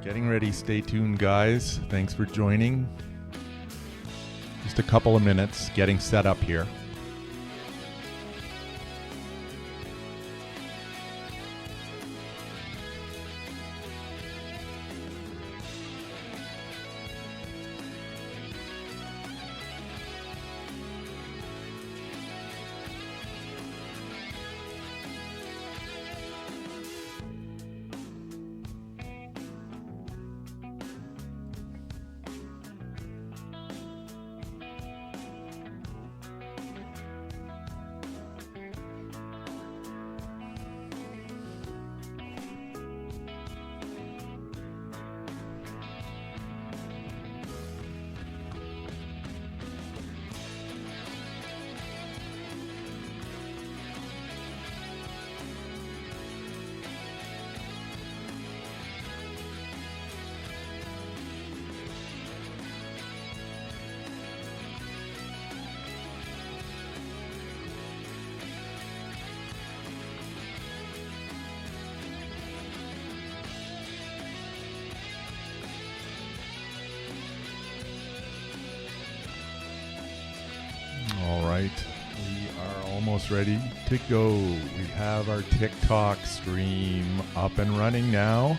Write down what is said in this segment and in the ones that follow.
Getting ready. Stay tuned, guys. Thanks for joining. Just a couple of minutes getting set up here. All right, we are almost ready to go. We have our TikTok stream up and running now.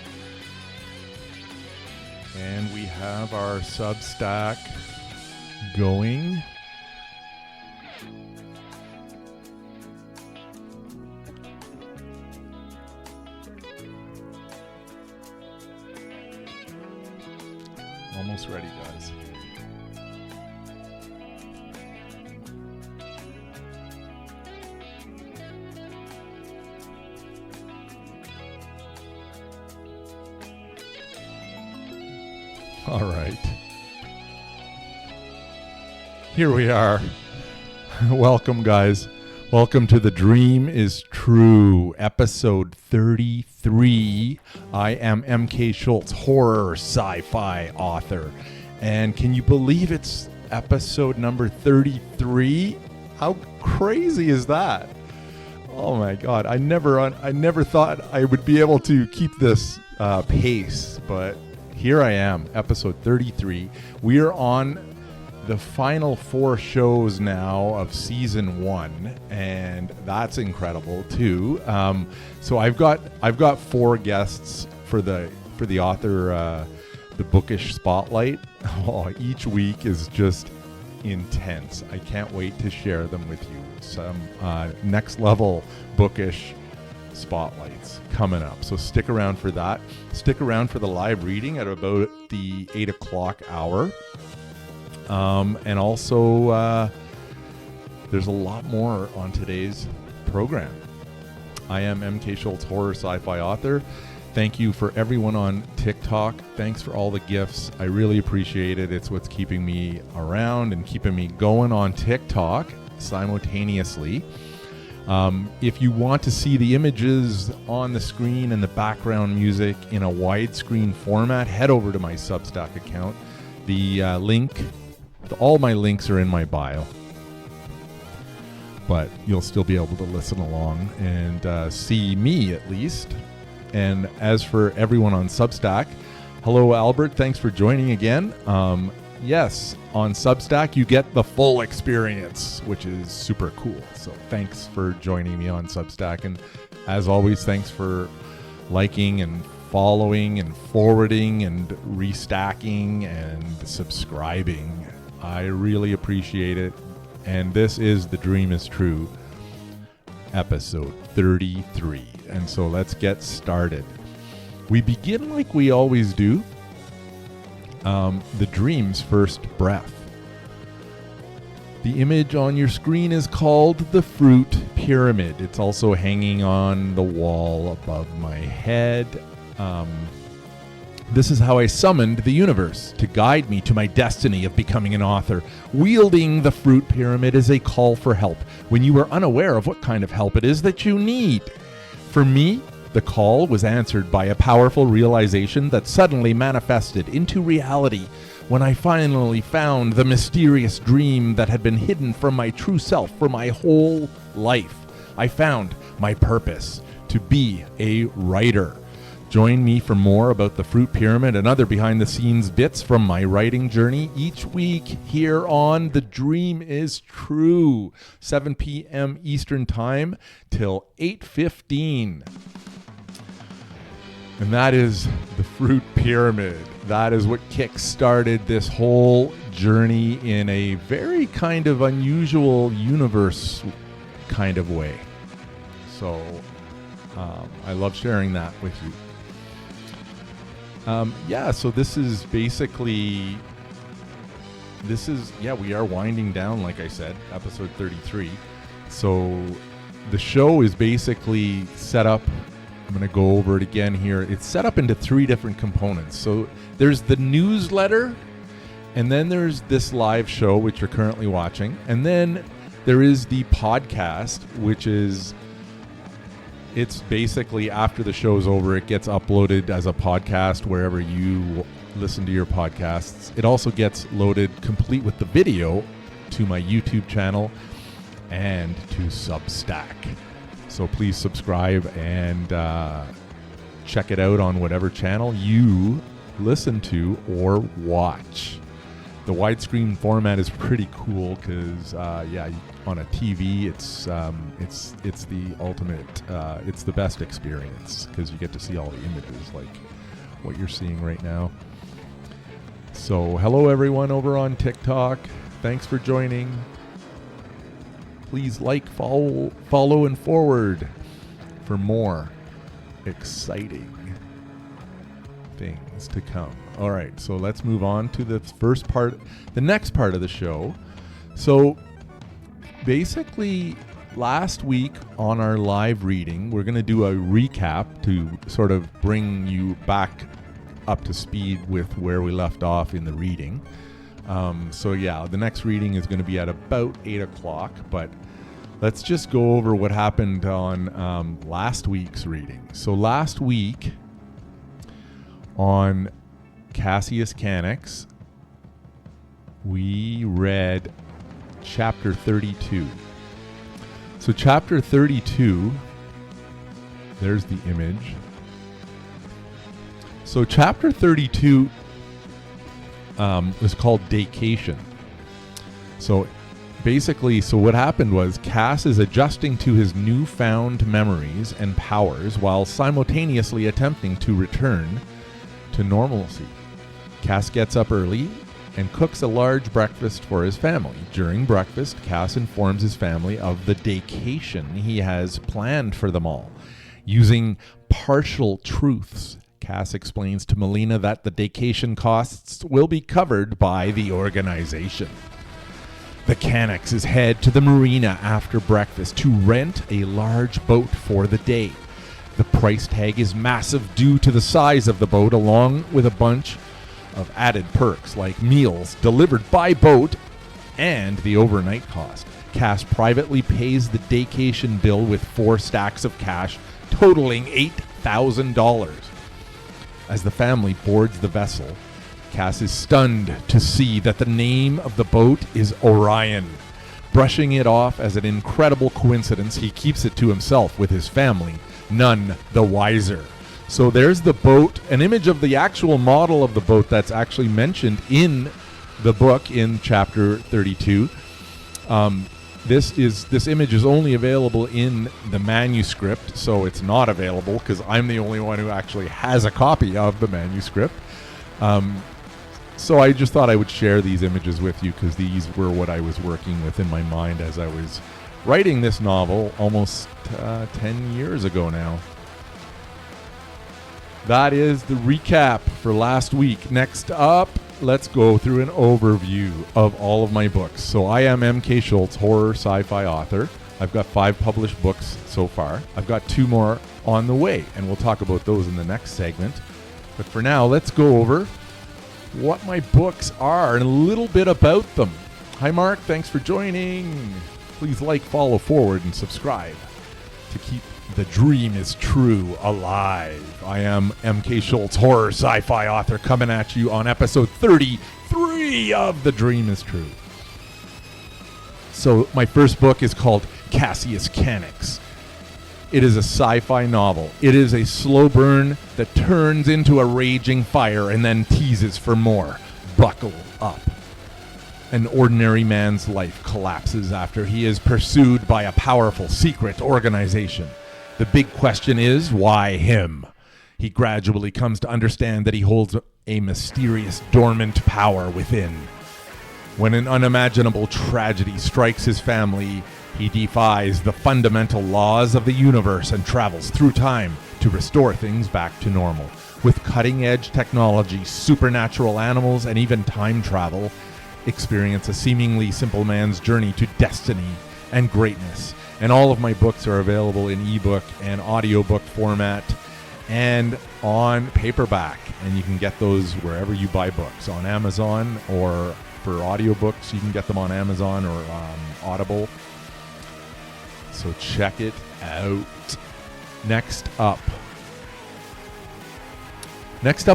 And we have our Substack going. Almost ready, guys. All right. Here we are. Welcome, guys. Welcome to The Dream is True, episode 33. I am MK Schultz, horror sci-fi author. And can you believe it's episode number 33? How crazy is that? Oh my God. I never thought I would be able to keep this pace, but here I am, episode 33. We are on the final 4 shows now of season 1, and that's incredible too. So I've got 4 guests for the author, the bookish spotlight. Oh, each week is just intense. I can't wait to share them with you. Some next level bookish spotlights coming up, so stick around for that. Stick around for the live reading at about the 8 o'clock hour, and also there's a lot more on today's program. I am MK Schultz, horror sci-fi author. Thank you for everyone on TikTok. Thanks for all the gifts. I really appreciate it. It's what's keeping me around and keeping me going on TikTok simultaneously. If you want to see the images on the screen and the background music in a widescreen format, head over to my Substack account. The all my links are in my bio, but you'll still be able to listen along and see me at least. And as for everyone on Substack, hello Albert, thanks for joining again. Yes, on Substack, you get the full experience, which is super cool. So thanks for joining me on Substack. And as always, thanks for liking and following and forwarding and restacking and subscribing. I really appreciate it. And this is The Dream is True, episode 33. And so let's get started. We begin like we always do. The dream's first breath. The image on your screen is called the fruit pyramid. It's also hanging on the wall above my head. This is how I summoned the universe to guide me to my destiny of becoming an author. Wielding the fruit pyramid is a call for help when you are unaware of what kind of help it is that you need. For me, the call was answered by a powerful realization that suddenly manifested into reality when I finally found the mysterious dream that had been hidden from my true self for my whole life. I found my purpose to be a writer. Join me for more about the fruit pyramid and other behind-the-scenes bits from my writing journey each week here on The Dream is True, 7 p.m. Eastern Time till 8:15. And that is the fruit pyramid. That is what kick-started this whole journey in a very kind of unusual universe kind of way. So I love sharing that with you. So this is basically, we are winding down, like I said, episode 33. So the show is basically set up, I'm going to go over it again here. It's set up into 3 different components. So there's the newsletter, and then there's this live show, which you're currently watching. And then there is the podcast, which is, it's basically after the show's over, it gets uploaded as a podcast wherever you listen to your podcasts. It also gets loaded complete with the video to my YouTube channel and to Substack. So please subscribe and check it out on whatever channel you listen to or watch. The widescreen format is pretty cool because, on a TV, it's the ultimate, it's the best experience because you get to see all the images like what you're seeing right now. So hello everyone over on TikTok. Thanks for joining. Please follow and forward for more exciting things to come. All right, so let's move on to the next part of the show. So basically, last week on our live reading, we're going to do a recap to sort of bring you back up to speed with where we left off in the reading. The next reading is going to be at about 8 o'clock, but let's just go over what happened on last week's reading. So last week on Cassius Canics, we read chapter 32. So chapter 32, there's the image. So chapter 32 was called Daycation. So basically, what happened was Cass is adjusting to his newfound memories and powers while simultaneously attempting to return to normalcy. Cass gets up early and cooks a large breakfast for his family. During breakfast, Cass informs his family of the daycation he has planned for them all. Using partial truths, Cass explains to Melina that the daycation costs will be covered by the organization. The Canics head to the marina after breakfast to rent a large boat for the day. The price tag is massive due to the size of the boat, along with a bunch of added perks like meals delivered by boat and the overnight cost. Cass privately pays the daycation bill with 4 stacks of cash, totaling $8,000. As the family boards the vessel, Cass is stunned to see that the name of the boat is Orion. Brushing it off as an incredible coincidence, he keeps it to himself with his family, none the wiser. So there's the boat, an image of the actual model of the boat that's actually mentioned in the book in chapter 32. This image is only available in the manuscript, so it's not available because I'm the only one who actually has a copy of the manuscript. So I just thought I would share these images with you because these were what I was working with in my mind as I was writing this novel almost 10 years ago now. That is the recap for last week. Next up, let's go through an overview of all of my books. So I am MK Schultz, horror sci-fi author. I've got 5 published books so far. I've got 2 more on the way, and we'll talk about those in the next segment. But for now, let's go over what my books are and a little bit about them. Hi, Mark. Thanks for joining. Please like, follow, forward, and subscribe to keep The Dream is True alive. I am MK Schultz, horror sci-fi author, coming at you on episode 33 of The Dream is True. So my first book is called Cassius Canics. It is a sci-fi novel. It is a slow burn that turns into a raging fire and then teases for more. Buckle up. An ordinary man's life collapses after he is pursued by a powerful secret organization. The big question is, why him? He gradually comes to understand that he holds a mysterious dormant power within. When an unimaginable tragedy strikes his family, he defies the fundamental laws of the universe and travels through time to restore things back to normal. With cutting-edge technology, supernatural animals, and even time travel, experience a seemingly simple man's journey to destiny and greatness. And all of my books are available in ebook and audiobook format and on paperback. And you can get those wherever you buy books, on Amazon, or for audiobooks, you can get them on Amazon or Audible. So check it out. Next up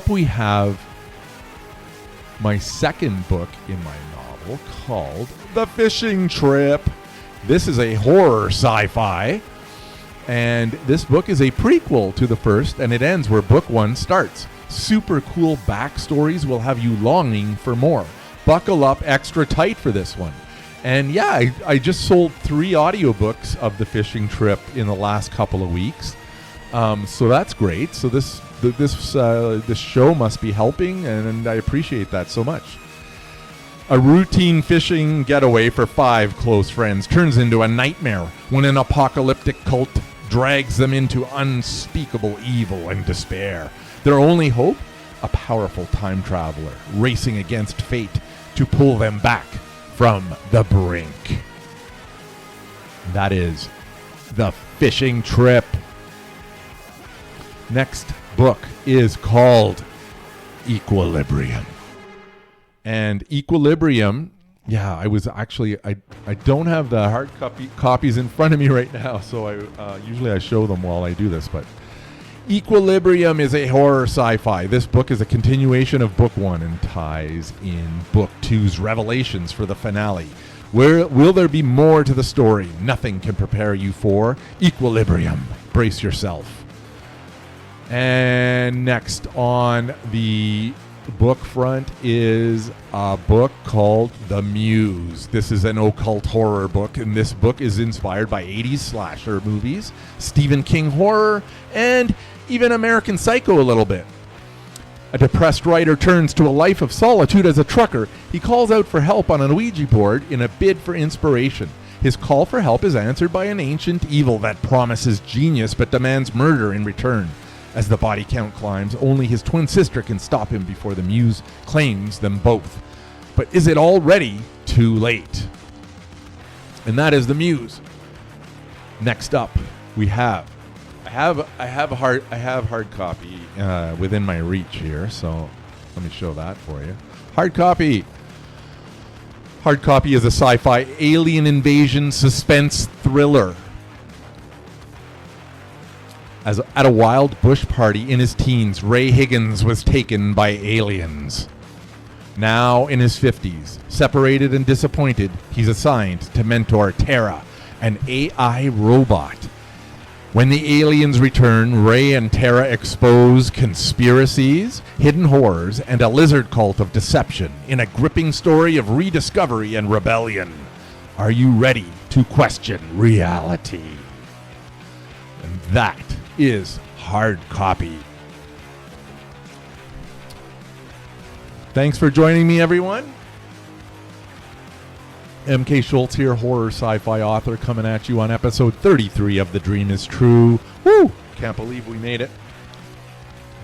we have my second book in my novel called The Fishing Trip. This is a horror sci-fi, and this book is a prequel to the first, and it ends where book one starts. Super cool backstories will have you longing for more. Buckle up extra tight for this one. And yeah, I just sold 3 audiobooks of The Fishing Trip in the last couple of weeks. So that's great. So this show must be helping, and I appreciate that so much. A routine fishing getaway for 5 close friends turns into a nightmare when an apocalyptic cult drags them into unspeakable evil and despair. Their only hope? A powerful time traveler racing against fate to pull them back from the brink. That is The Fishing Trip. Next book is called Equilibrium. And Equilibrium, yeah, I don't have the hard copies in front of me right now, so usually I show them while I do this, but Equilibrium is a horror sci-fi. This book is a continuation of book 1 and ties in book 2's revelations for the finale. Will there be more to the story? Nothing can prepare you for Equilibrium. Brace yourself. And next on the book front is a book called The Muse. This is an occult horror book, and this book is inspired by 80s slasher movies, Stephen King horror, and even American Psycho a little bit. A depressed writer turns to a life of solitude as a trucker. He calls out for help on an Ouija board in a bid for inspiration. His call for help is answered by an ancient evil that promises genius but demands murder in return. As the body count climbs, only his twin sister can stop him before the Muse claims them both. But is it already too late? And that is The Muse. Next up, we have I have hard copy within my reach here, so let me show that for you. Hard copy. Hard copy is a sci-fi alien invasion suspense thriller. At a wild bush party in his teens, Ray Higgins was taken by aliens. Now in his 50s, separated and disappointed, he's assigned to mentor Tara, an AI robot. When the aliens return, Ray and Tara expose conspiracies, hidden horrors, and a lizard cult of deception in a gripping story of rediscovery and rebellion. Are you ready to question reality? And that is hard copy. Thanks for joining me, everyone. MK Schultz here, horror sci-fi author, coming at you on episode 33 of The Dream is True. Woo! Can't believe we made it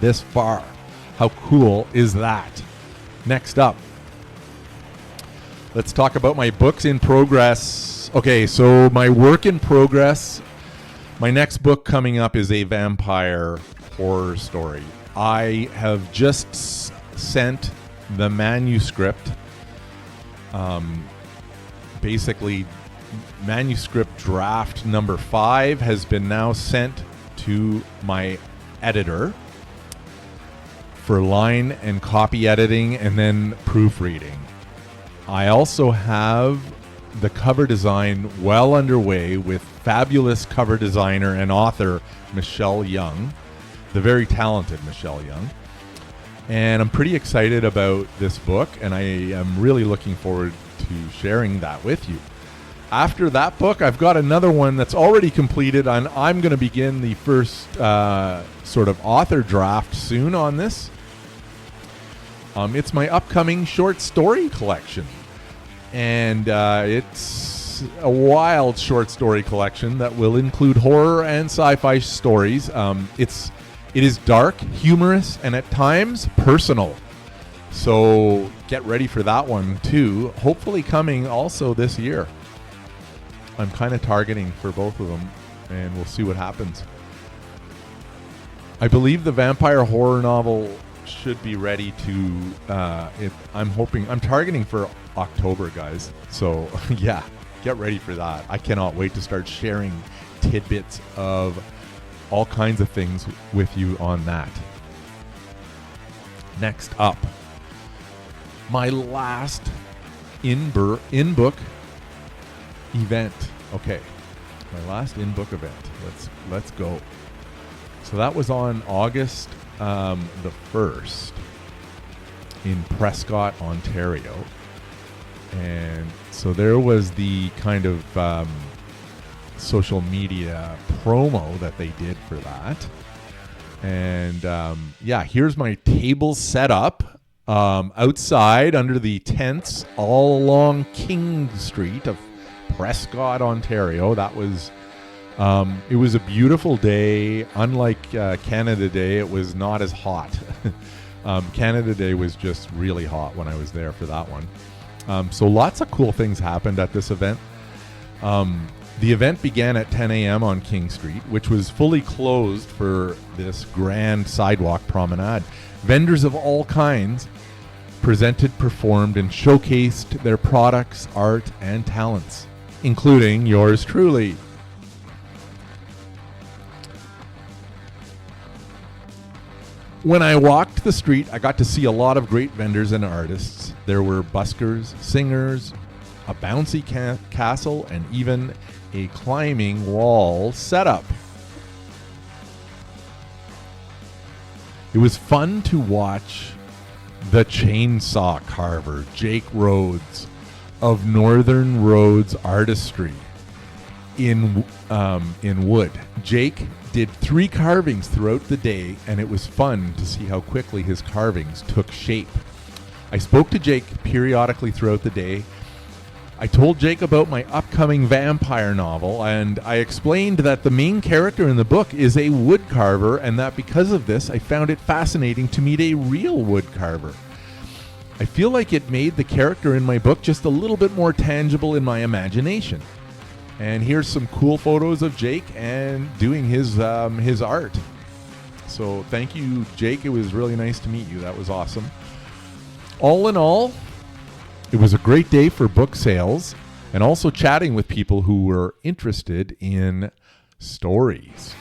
this far. How cool is that? Next up, let's talk about my books in progress. Okay, so my work in progress, my next book coming up is a vampire horror story. I have just sent the manuscript, basically manuscript draft number 5 has been now sent to my editor for line and copy editing and then proofreading. I also have the cover design well underway with fabulous cover designer and author Michelle Young, the very talented Michelle Young. And I'm pretty excited about this book, and I am really looking forward to sharing that with you. After that book, I've got another one that's already completed, and I'm going to begin the first sort of author draft soon on this. It's my upcoming short story collection, and it's a wild short story collection that will include horror and sci-fi stories. It is dark, humorous, and at times personal. So get ready for that one too. Hopefully coming also this year. I'm kind of targeting for both of them, and we'll see what happens. I believe the vampire horror novel should be ready to, I'm targeting for October, guys. So yeah, get ready for that. I cannot wait to start sharing tidbits of all kinds of things with you on that. Next up, my last in-book event. Okay, my last in-book event. Let's go. So that was on August the 1st in Prescott, Ontario. And so there was the kind of social media promo that they did for that. And yeah, here's my table set up outside under the tents all along King Street of Prescott, Ontario. That was it was a beautiful day. Unlike Canada Day, it was not as hot. Canada Day was just really hot when I was there for that one. So lots of cool things happened at this event. The event began at 10 a.m. on King Street, which was fully closed for this grand sidewalk promenade. Vendors of all kinds presented, performed, and showcased their products, art, and talents, including yours truly. When I walked the street, I got to see a lot of great vendors and artists. There were buskers, singers, a bouncy castle, and even a climbing wall setup. It was fun to watch the chainsaw carver, Jake Rhodes, of Northern Roads Artistry in wood. Jake did 3 carvings throughout the day, and it was fun to see how quickly his carvings took shape. I spoke to Jake periodically throughout the day. I told Jake about my upcoming vampire novel, and I explained that the main character in the book is a wood carver, and that because of this, I found it fascinating to meet a real wood carver. I feel like it made the character in my book just a little bit more tangible in my imagination. And here's some cool photos of Jake and doing his art. So thank you, Jake. It was really nice to meet you. That was awesome. All in all, it was a great day for book sales and also chatting with people who were interested in stories.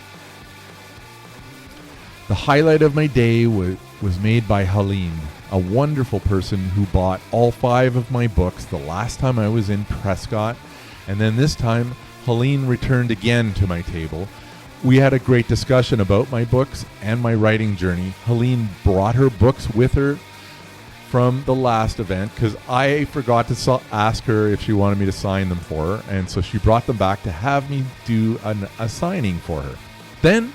The highlight of my day was made by Helene, a wonderful person who bought all 5 of my books the last time I was in Prescott. And then this time, Helene returned again to my table. We had a great discussion about my books and my writing journey. Helene brought her books with her from the last event because I forgot to ask her if she wanted me to sign them for her. And so she brought them back to have me do a signing for her. Then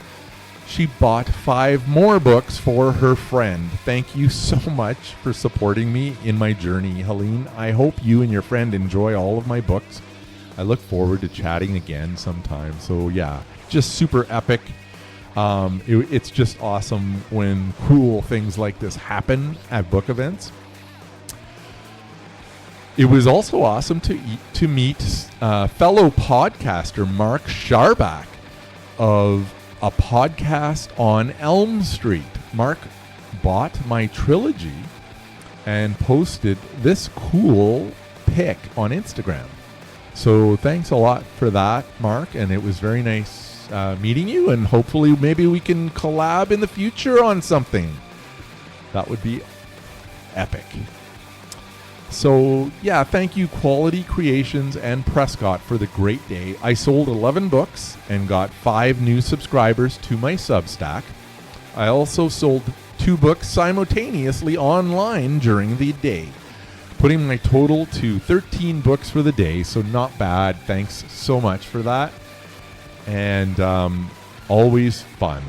she bought 5 more books for her friend. Thank you so much for supporting me in my journey, Helene. I hope you and your friend enjoy all of my books. I look forward to chatting again sometime. So yeah, just super epic. It's just awesome when cool things like this happen at book events. It was also awesome to meet fellow podcaster Mark Scharbach of a podcast on Elm Street. Mark bought my trilogy and posted this cool pic on Instagram. So thanks a lot for that, Mark, and it was very nice meeting you, and hopefully maybe we can collab in the future on something. That would be epic. So, yeah, thank you, Quality Creations and Prescott, for the great day. I sold 11 books and got 5 new subscribers to my Substack. I also sold 2 books simultaneously online during the day, putting my total to 13 books for the day, so not bad. Thanks so much for that. And always fun.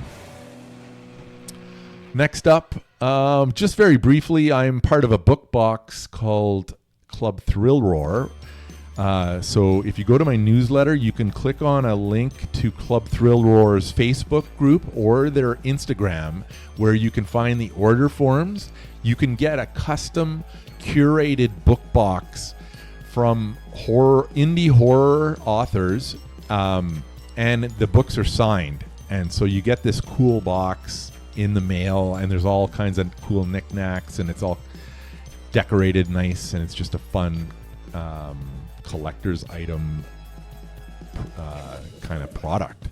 Next up, just very briefly, I'm part of a book box called Club Thrill Roar. So if you go to my newsletter, you can click on a link to Club Thrill Roar's Facebook group or their Instagram, where you can find the order forms. You can get a custom curated book box from indie horror authors, and the books are signed. And so you get this cool box in the mail, and there's all kinds of cool knickknacks, and it's all decorated nice, and it's just a fun collector's item kind of product.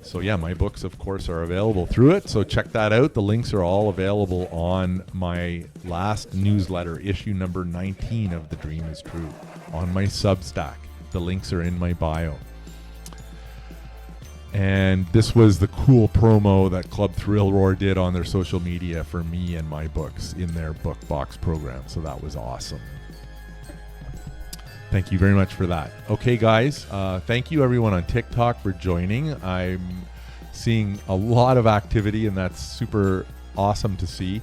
So yeah, my books, of course, are available through it, so check that out. The links are all available on my last newsletter, issue number 19 of The Dream is True, on my Substack. The links are in my bio. And this was the cool promo that Club Thrill Roar did on their social media for me and my books in their book box program. So that was awesome. Thank you very much for that. Okay, guys, thank you everyone on TikTok for joining. I'm seeing a lot of activity, and that's super awesome to see.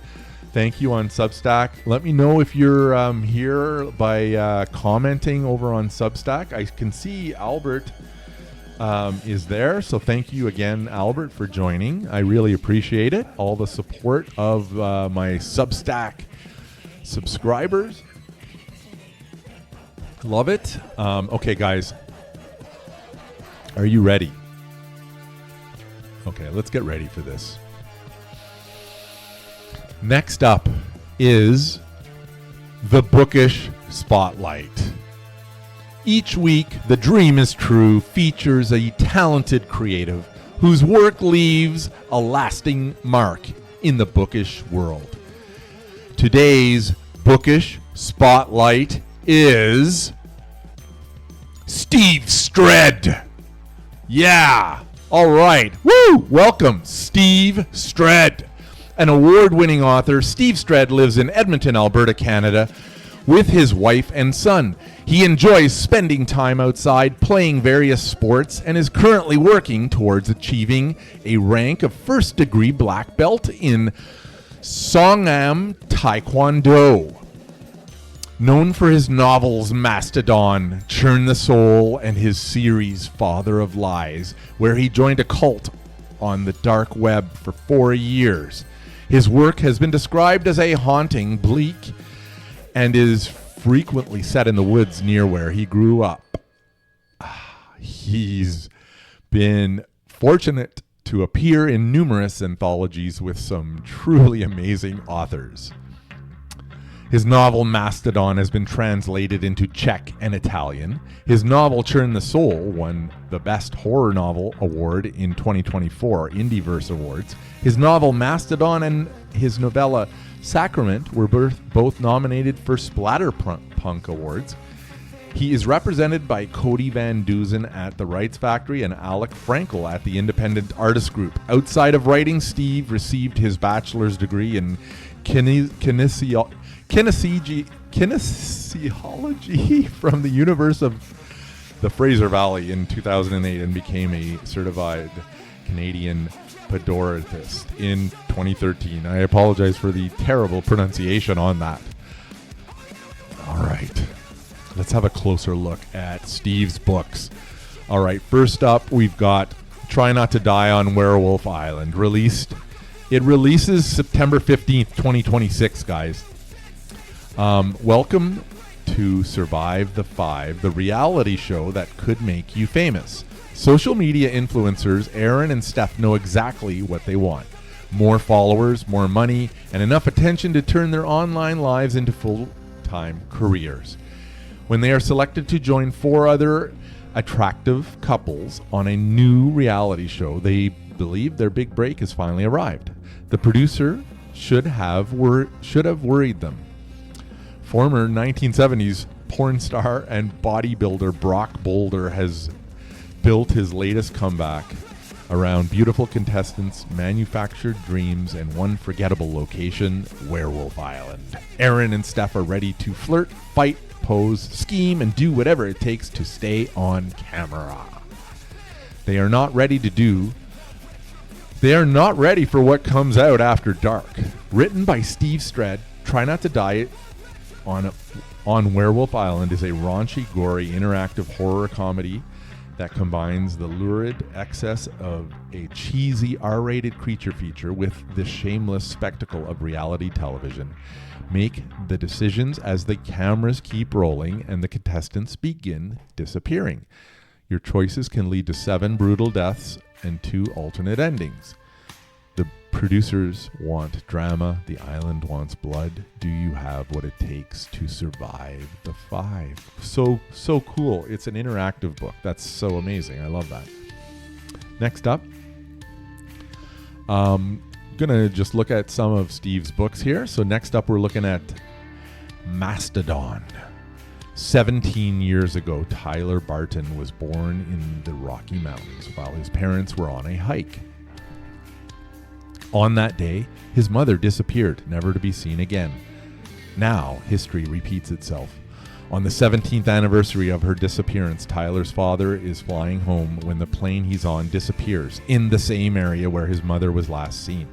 Thank you on Substack. Let me know if you're here by commenting over on Substack. I can see Albert is there. So thank you again, Albert, for joining. I really appreciate it. All the support of my Substack subscribers. Love it. Okay, guys. Are you ready? Okay, let's get ready for this. Next up is the Bookish Spotlight. Each week, The Dream is True features a talented creative whose work leaves a lasting mark in the bookish world. Today's Bookish Spotlight is Steve Stredd. Yeah. All right. Woo! Welcome, Steve Stredd. An award-winning author, Steve Stredd lives in Edmonton, Alberta, Canada, with his wife and son. He enjoys spending time outside playing various sports and is currently working towards achieving a rank of first-degree black belt in Songnam Taekwondo. Known for his novels Mastodon, Churn the Soul, and his series Father of Lies, where he joined a cult on the dark web for 4 years. His work has been described as a haunting, bleak, and is frequently set in the woods near where he grew up. He's been fortunate to appear in numerous anthologies with some truly amazing authors. His novel Mastodon has been translated into Czech and Italian. His novel Churn the Soul won the Best Horror Novel Award in 2024 Indieverse Awards. His novel Mastodon and his novella Sacrament were both nominated for Splatterpunk Awards. He is represented by Cody Van Dusen at the Rights Factory and Alec Frankel at the Independent Artist Group. Outside of writing, Steve received his bachelor's degree in kinesiology from the University of the Fraser Valley in 2008 and became a certified Canadian pedoratist in 2013. I apologize for the terrible pronunciation on that. All right, let's have a closer look at Steve's books. All right, first up, we've got Try Not to Die on Werewolf Island. It releases September 15th, 2026, guys. Welcome to Survive the Five, the reality show that could make you famous. Social media influencers Aaron and Steph know exactly what they want. More followers, more money, and enough attention to turn their online lives into full-time careers. When they are selected to join 4 other attractive couples on a new reality show, they believe their big break has finally arrived. The producer should have worried them. Former 1970s porn star and bodybuilder Brock Boulder has built his latest comeback around beautiful contestants, manufactured dreams, and one forgettable location, Werewolf Island. Aaron and Steph are ready to flirt, fight, pose, scheme, and do whatever it takes to stay on camera. They are not ready for what comes out after dark. Written by Steve Stredd, Try Not to Die on Werewolf Island is a raunchy, gory, interactive horror comedy that combines the lurid excess of a cheesy R-rated creature feature with the shameless spectacle of reality television. Make the decisions as the cameras keep rolling and the contestants begin disappearing. Your choices can lead to 7 brutal deaths and 2 alternate endings. The producers want drama. The island wants blood. Do you have what it takes to survive the 5? So cool. It's an interactive book. That's so amazing. I love that. Next up, gonna just look at some of Steve's books here. So next up, we're looking at Mastodon. 17 years ago, Tyler Barton was born in the Rocky Mountains while his parents were on a hike. On that day, his mother disappeared, never to be seen again. Now, history repeats itself. On the 17th anniversary of her disappearance, Tyler's father is flying home when the plane he's on disappears in the same area where his mother was last seen.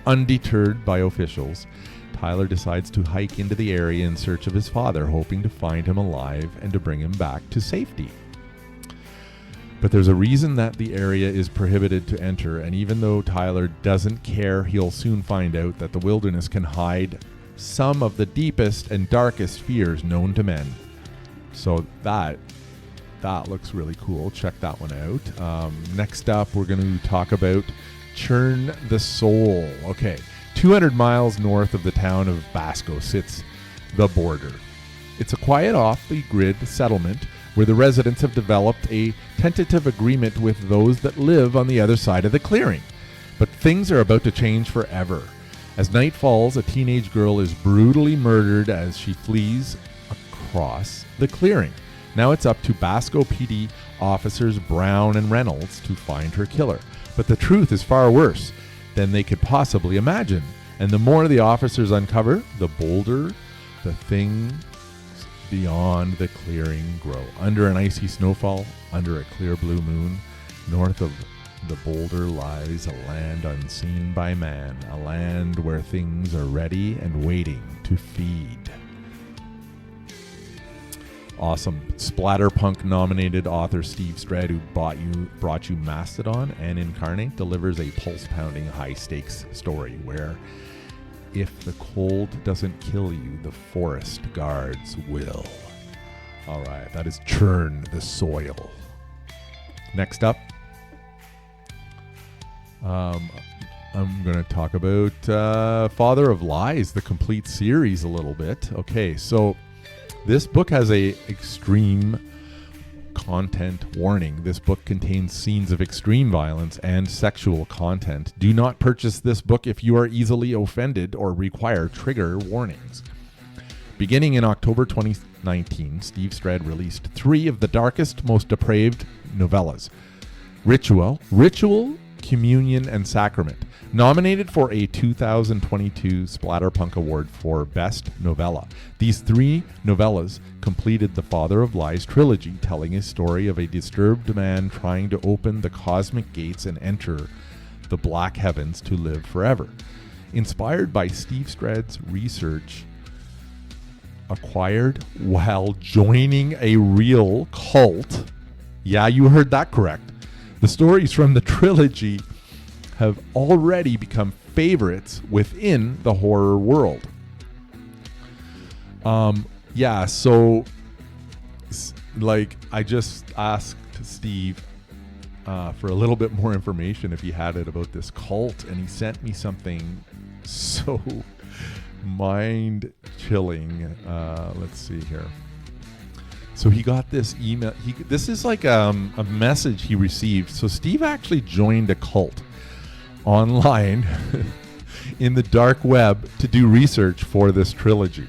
Undeterred by officials, Tyler decides to hike into the area in search of his father, hoping to find him alive and to bring him back to safety. But there's a reason that the area is prohibited to enter, and even though Tyler doesn't care, he'll soon find out that the wilderness can hide some of the deepest and darkest fears known to men. So that looks really cool. Check that one out. Next up, we're going to talk about Churn the Soul. Okay, 200 miles north of the town of Basco sits the Border. It's a quiet, off-the-grid settlement where the residents have developed a tentative agreement with those that live on the other side of the clearing. But things are about to change forever. As night falls, a teenage girl is brutally murdered as she flees across the clearing. Now it's up to Basco PD officers Brown and Reynolds to find her killer. But the truth is far worse than they could possibly imagine. And the more the officers uncover, the bolder the thing beyond the clearing grow. Under an icy snowfall, under a clear blue moon, north of the boulder lies a land unseen by man, a land where things are ready and waiting to feed. Awesome. Splatterpunk nominated author Steve Stredd, who brought you Mastodon and Incarnate, delivers a pulse-pounding high-stakes story where if the cold doesn't kill you, the forest guards will. All right, that is Churn the Soil. Next up, I'm going to talk about Father of Lies, the complete series a little bit. Okay, so this book has a extreme content warning. This book contains scenes of extreme violence and sexual content. Do not purchase this book if you are easily offended or require trigger warnings. Beginning in October 2019, Steve Stredd released 3 of the darkest, most depraved novellas. Ritual, Communion, and Sacrament. Nominated for a 2022 Splatterpunk Award for Best Novella. These 3 novellas completed the Father of Lies trilogy, telling a story of a disturbed man trying to open the cosmic gates and enter the black heavens to live forever. Inspired by Steve Stredd's research acquired while joining a real cult. Yeah, you heard that correct. The stories from the trilogy have already become favorites within the horror world. So like I just asked Steve for a little bit more information if he had it about this cult, and he sent me something so mind-chilling. Let's see here. So he got this email. This is like a message he received. So Steve actually joined a cult online in the dark web to do research for this trilogy.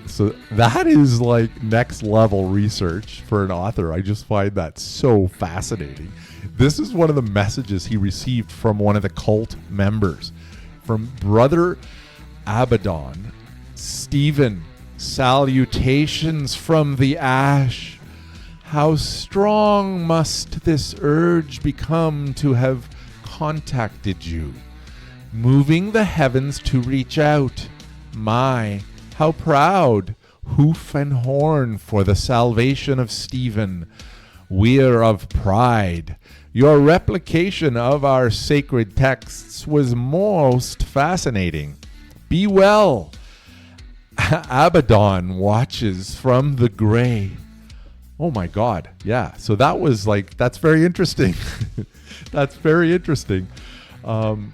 So that is like next level research for an author. I just find that so fascinating. This is one of the messages he received from one of the cult members, from Brother Abaddon. Stephen, salutations from the ash. How strong must this urge become to have contacted you, moving the heavens to reach out? My, how proud, hoof and horn for the salvation of Stephen. We're of pride. Your replication of our sacred texts was most fascinating. Be well. Abaddon watches from the gray. Oh my God. Yeah. So that was like, that's very interesting. That's very interesting.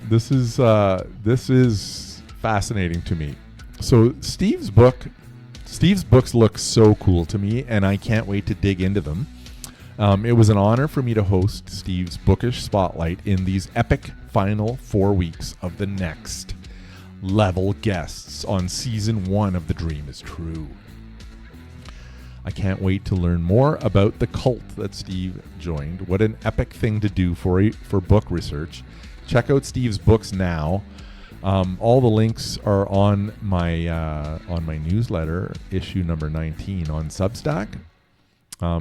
This is fascinating to me. So Steve's books look so cool to me, and I can't wait to dig into them. It was an honor for me to host Steve's Bookish Spotlight in these epic final 4 weeks of the next level guests on season 1 of The Dream is True. I can't wait to learn more about the cult that Steve joined. What an epic thing to do for book research. Check out Steve's books now. All the links are on my newsletter, issue number 19 on Substack.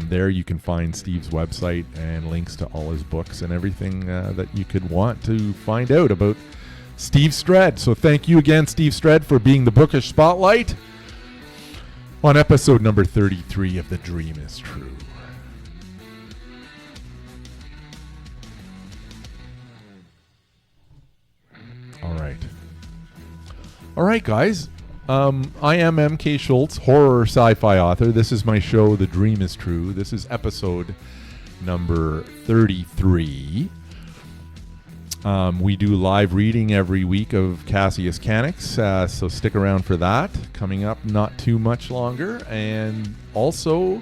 There you can find Steve's website and links to all his books and everything that you could want to find out about Steve Stredd. So thank you again, Steve Stredd, for being the Bookish Spotlight on episode number 33 of The Dream is True. All right, guys. I am MK Schultz, horror sci-fi author. This is my show, The Dream is True. This is episode number 33. We do live reading every week of Cassius Canics, so stick around for that. Coming up not too much longer. And also,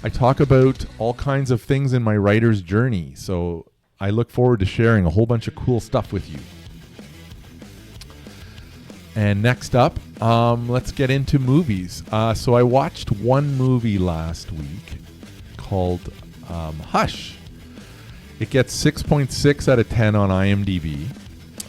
I talk about all kinds of things in my writer's journey. So I look forward to sharing a whole bunch of cool stuff with you. And next up, let's get into movies. So I watched one movie last week called Hush. It gets 6.6 out of 10 on IMDb.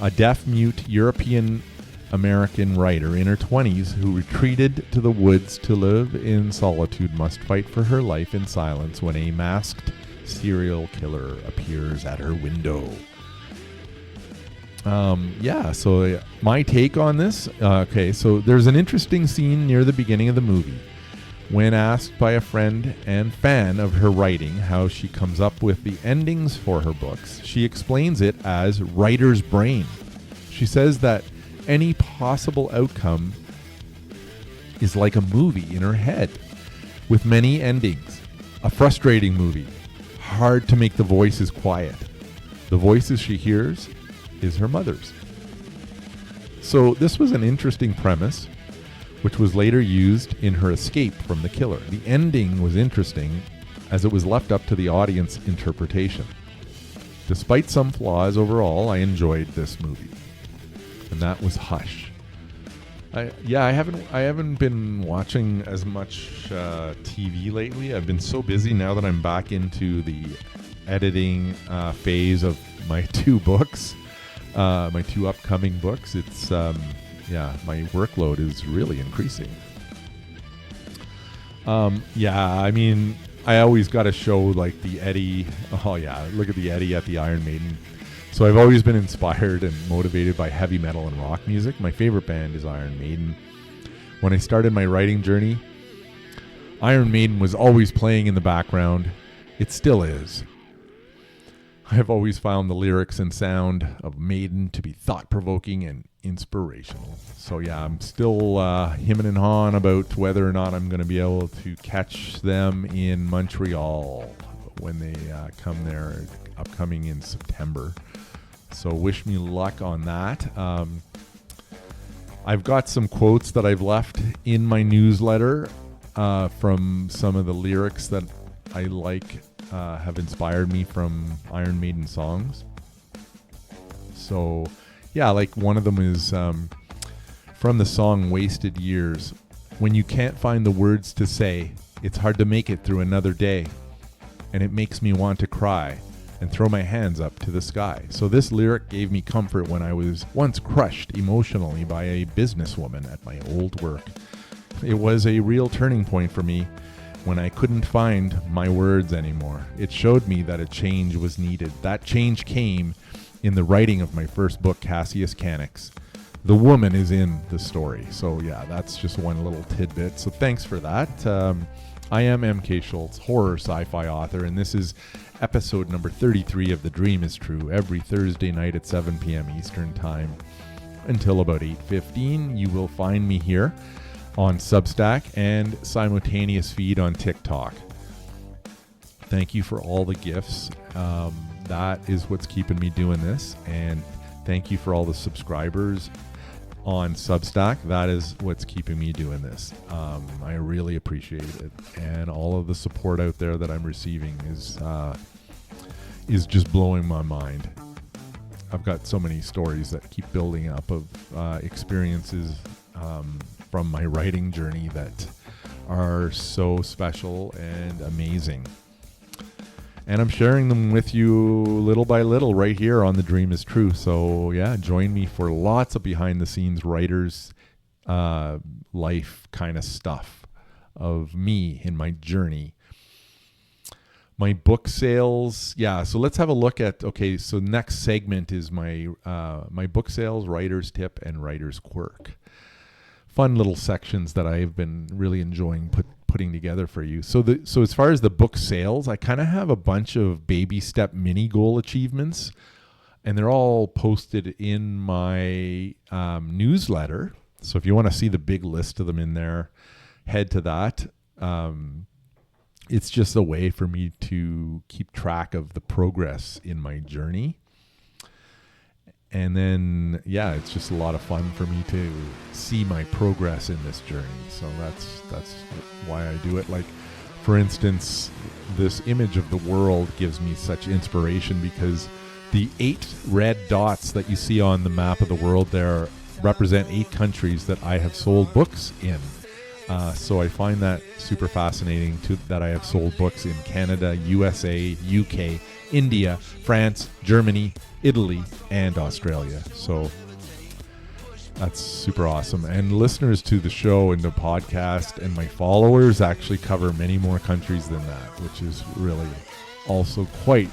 A deaf-mute European-American writer in her 20s who retreated to the woods to live in solitude must fight for her life in silence when a masked serial killer appears at her window. So my take on this, so there's an interesting scene near the beginning of the movie. When asked by a friend and fan of her writing how she comes up with the endings for her books, she explains it as writer's brain. She says that any possible outcome is like a movie in her head, with many endings. A frustrating movie, hard to make the voices quiet. The voices she hears is her mother's. So this was an interesting premise, which was later used in her escape from the killer. The ending was interesting as it was left up to the audience interpretation. Despite some flaws, overall, I enjoyed this movie. And that was Hush. I haven't been watching as much TV lately. I've been so busy now that I'm back into the editing phase of my 2 books. My 2 upcoming books. It's my workload is really increasing. I always got to show like the Eddie. Oh yeah, look at the Eddie at the Iron Maiden. So I've always been inspired and motivated by heavy metal and rock music. My favorite band is Iron Maiden. When I started my writing journey, Iron Maiden was always playing in the background. It still is. I've always found the lyrics and sound of Maiden to be thought-provoking and inspirational. So yeah, I'm still hemming and hawing about whether or not I'm going to be able to catch them in Montreal when they come there, upcoming in September. So wish me luck on that. I've got some quotes that I've left in my newsletter from some of the lyrics that I like. Have inspired me from Iron Maiden songs. So, yeah, like one of them is from the song Wasted Years. When you can't find the words to say, it's hard to make it through another day. And it makes me want to cry and throw my hands up to the sky. So this lyric gave me comfort when I was once crushed emotionally by a businesswoman at my old work. It was a real turning point for me when I couldn't find my words anymore. It showed me that a change was needed. That change came in the writing of my first book, Cassius Canics. The woman is in the story. So yeah, that's just one little tidbit. So thanks for that. I am MK Schultz, horror sci-fi author, and this is episode number 33 of The Dream is True, every Thursday night at 7 p.m. Eastern Time until about 8:15. You will find me here on Substack and simultaneous feed on TikTok. Thank you for all the gifts. That is what's keeping me doing this, and thank you for all the subscribers on Substack. That is what's keeping me doing this. I really appreciate it, and all of the support out there that I'm receiving is just blowing my mind. I've got so many stories that keep building up of experiences from my writing journey that are so special and amazing. And I'm sharing them with you little by little right here on The Dream is True. So yeah, join me for lots of behind the scenes writers life kind of stuff of me in my journey. My book sales. Yeah, so let's have a look at, okay, so next segment is my book sales, writer's tip, and writer's quirk. Fun little sections that I've been really enjoying putting together for you. So as far as the book sales, I kind of have a bunch of baby step mini goal achievements, and they're all posted in my newsletter. So if you want to see the big list of them in there, head to that. It's just a way for me to keep track of the progress in my journey. And then, yeah, it's just a lot of fun for me to see my progress in this journey. So that's why I do it. Like, for instance, this image of the world gives me such inspiration because the 8 red dots that you see on the map of the world there represent 8 countries that I have sold books in. So I find that super fascinating that I have sold books in Canada, USA, UK, India, France, Germany, Italy, and Australia. So that's super awesome. And listeners to the show and the podcast and my followers actually cover many more countries than that, which is really also quite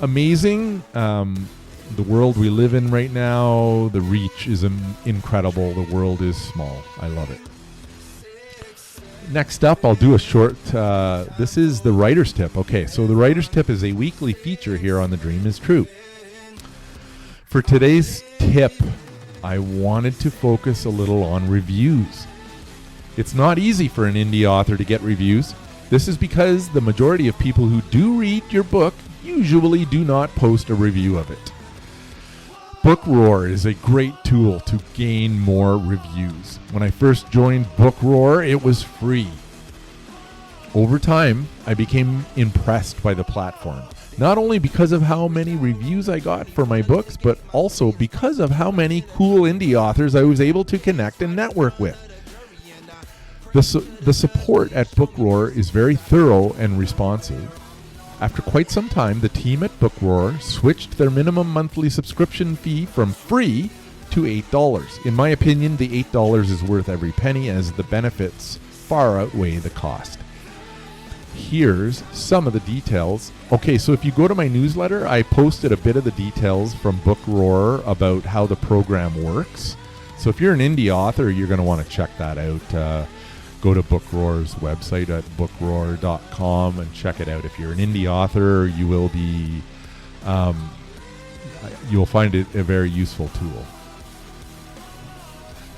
amazing. The world we live in right now, the reach is incredible. The world is small. I love it. Next up, I'll do a short, this is the writer's tip. Okay, so the writer's tip is a weekly feature here on The Dream is True. For today's tip, I wanted to focus a little on reviews. It's not easy for an indie author to get reviews. This is because the majority of people who do read your book usually do not post a review of it. BookRoar is a great tool to gain more reviews. When I first joined BookRoar, it was free. Over time, I became impressed by the platform, not only because of how many reviews I got for my books, but also because of how many cool indie authors I was able to connect and network with. The support at BookRoar is very thorough and responsive. After quite some time, the team at BookRoar switched their minimum monthly subscription fee from free to $8. In my opinion, the $8 is worth every penny as the benefits far outweigh the cost. Here's some of the details. Okay, so if you go to my newsletter, I posted a bit of the details from BookRoar about how the program works. So if you're an indie author, you're going to want to check that out. Go to BookRoar's website at bookroar.com and check it out. If you're an indie author, you will be, you'll find it a very useful tool.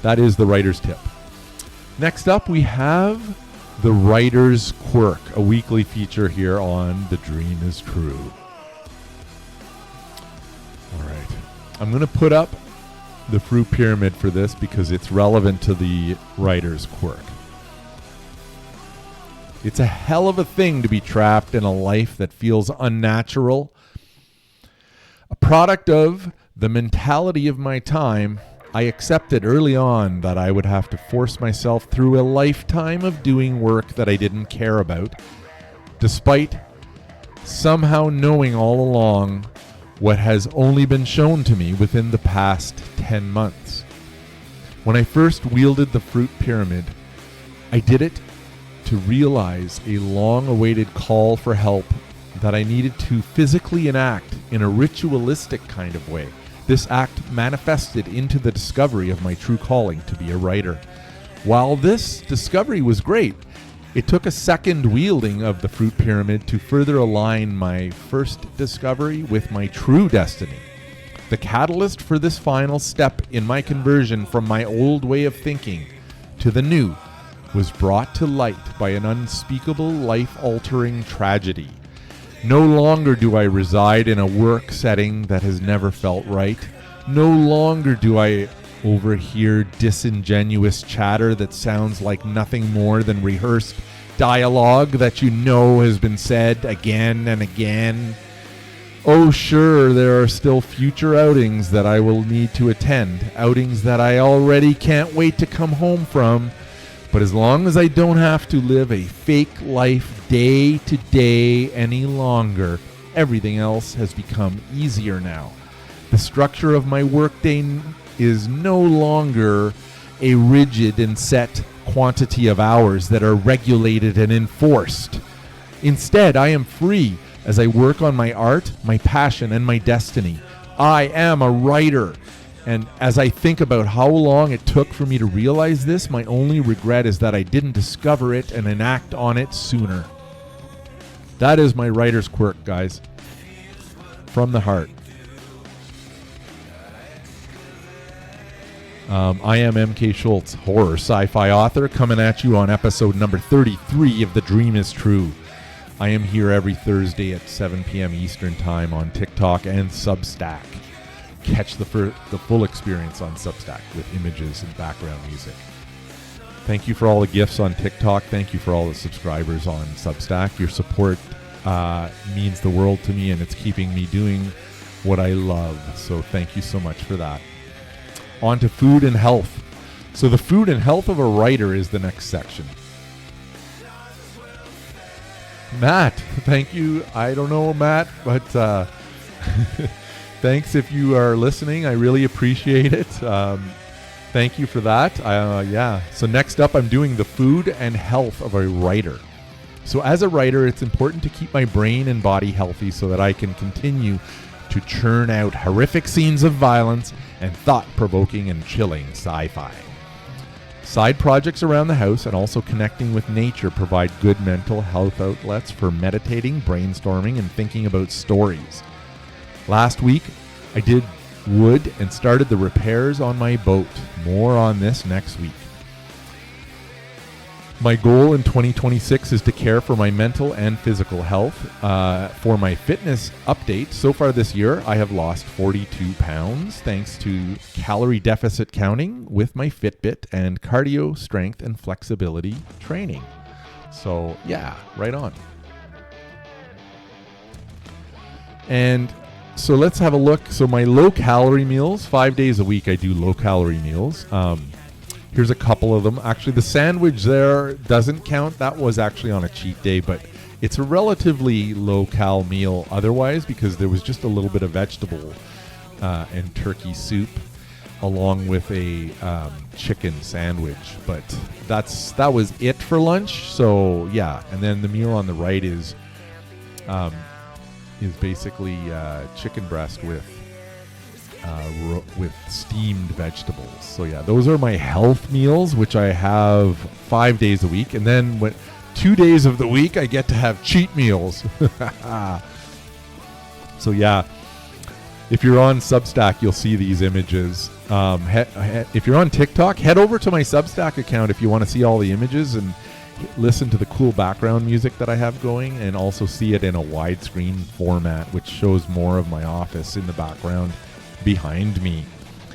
That is the writer's tip. Next up, we have the writer's quirk, a weekly feature here on The Dream is True. All right. I'm going to put up the fruit pyramid for this because it's relevant to the writer's quirk. It's a hell of a thing to be trapped in a life that feels unnatural. A product of the mentality of my time, I accepted early on that I would have to force myself through a lifetime of doing work that I didn't care about, despite somehow knowing all along what has only been shown to me within the past 10 months. When I first wielded the fruit pyramid, I did it to realize a long-awaited call for help that I needed to physically enact in a ritualistic kind of way. This act manifested into the discovery of my true calling to be a writer. While this discovery was great, it took a second wielding of the fruit pyramid to further align my first discovery with my true destiny. The catalyst for this final step in my conversion from my old way of thinking to the new was brought to light by an unspeakable, life-altering tragedy. No longer do I reside in a work setting that has never felt right. No longer do I overhear disingenuous chatter that sounds like nothing more than rehearsed dialogue that you know has been said again and again. Oh, sure, there are still future outings that I will need to attend, outings that I already can't wait to come home from. But as long as I don't have to live a fake life day to day any longer, everything else has become easier now. The structure of my workday is no longer a rigid and set quantity of hours that are regulated and enforced. Instead, I am free as I work on my art, my passion, and my destiny. I am a writer. And as I think about how long it took for me to realize this, my only regret is that I didn't discover it and enact on it sooner. That is my writer's quirk, guys. From the heart. I am MK Schultz, horror sci-fi author, coming at you on episode number 33 of The Dream is True. I am here every Thursday at 7 p.m. Eastern Time on TikTok and Substack. Catch the full experience on Substack with images and background music. Thank you for all the gifts on TikTok. Thank you for all the subscribers on Substack. Your support means the world to me, and it's keeping me doing what I love. So thank you so much for that. On to food and health. So the food and health of a writer is the next section. Matt, thank you. I don't know, Matt, but thanks if you are listening. I really appreciate it. Thank you for that. Yeah. So next up, I'm doing the food and health of a writer. So as a writer, it's important to keep my brain and body healthy so that I can continue to churn out horrific scenes of violence and thought-provoking and chilling sci-fi. Side projects around the house and also connecting with nature provide good mental health outlets for meditating, brainstorming, and thinking about stories. Last week, I did wood and started the repairs on my boat. More on this next week. My goal in 2026 is to care for my mental and physical health. For my fitness update, so far this year, I have lost 42 pounds thanks to calorie deficit counting with my Fitbit and cardio, strength, and flexibility training. So, yeah, right on. And so let's have a look. So my low-calorie meals, 5 days a week I do low-calorie meals. Here's a couple of them. Actually, the sandwich there doesn't count. That was actually on a cheat day, but it's a relatively low-cal meal otherwise because there was just a little bit of vegetable and turkey soup along with a chicken sandwich. But that was it for lunch. So, yeah. And then the meal on the right is basically chicken breast with steamed vegetables. So yeah, those are my health meals, which I have 5 days a week. And then 2 days of the week, I get to have cheat meals. So yeah, if you're on Substack, you'll see these images. If you're on TikTok, head over to my Substack account if you want to see all the images and listen to the cool background music that I have going, and also see it in a widescreen format, which shows more of my office in the background behind me.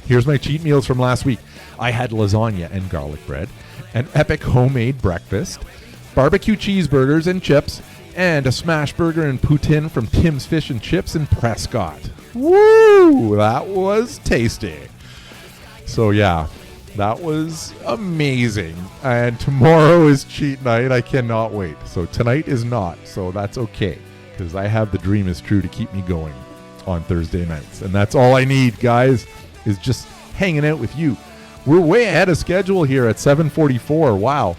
Here's my cheat meals from last week. I had lasagna and garlic bread, an epic homemade breakfast, barbecue cheeseburgers and chips, and a smash burger and poutine from Tim's Fish and Chips in Prescott. Woo! That was tasty. So yeah, that was amazing. And tomorrow is cheat night. I cannot wait. So tonight is not. So that's okay, because I have the dream is true to keep me going on Thursday nights. And that's all I need, guys, is just hanging out with you. We're way ahead of schedule here at 7:44. Wow.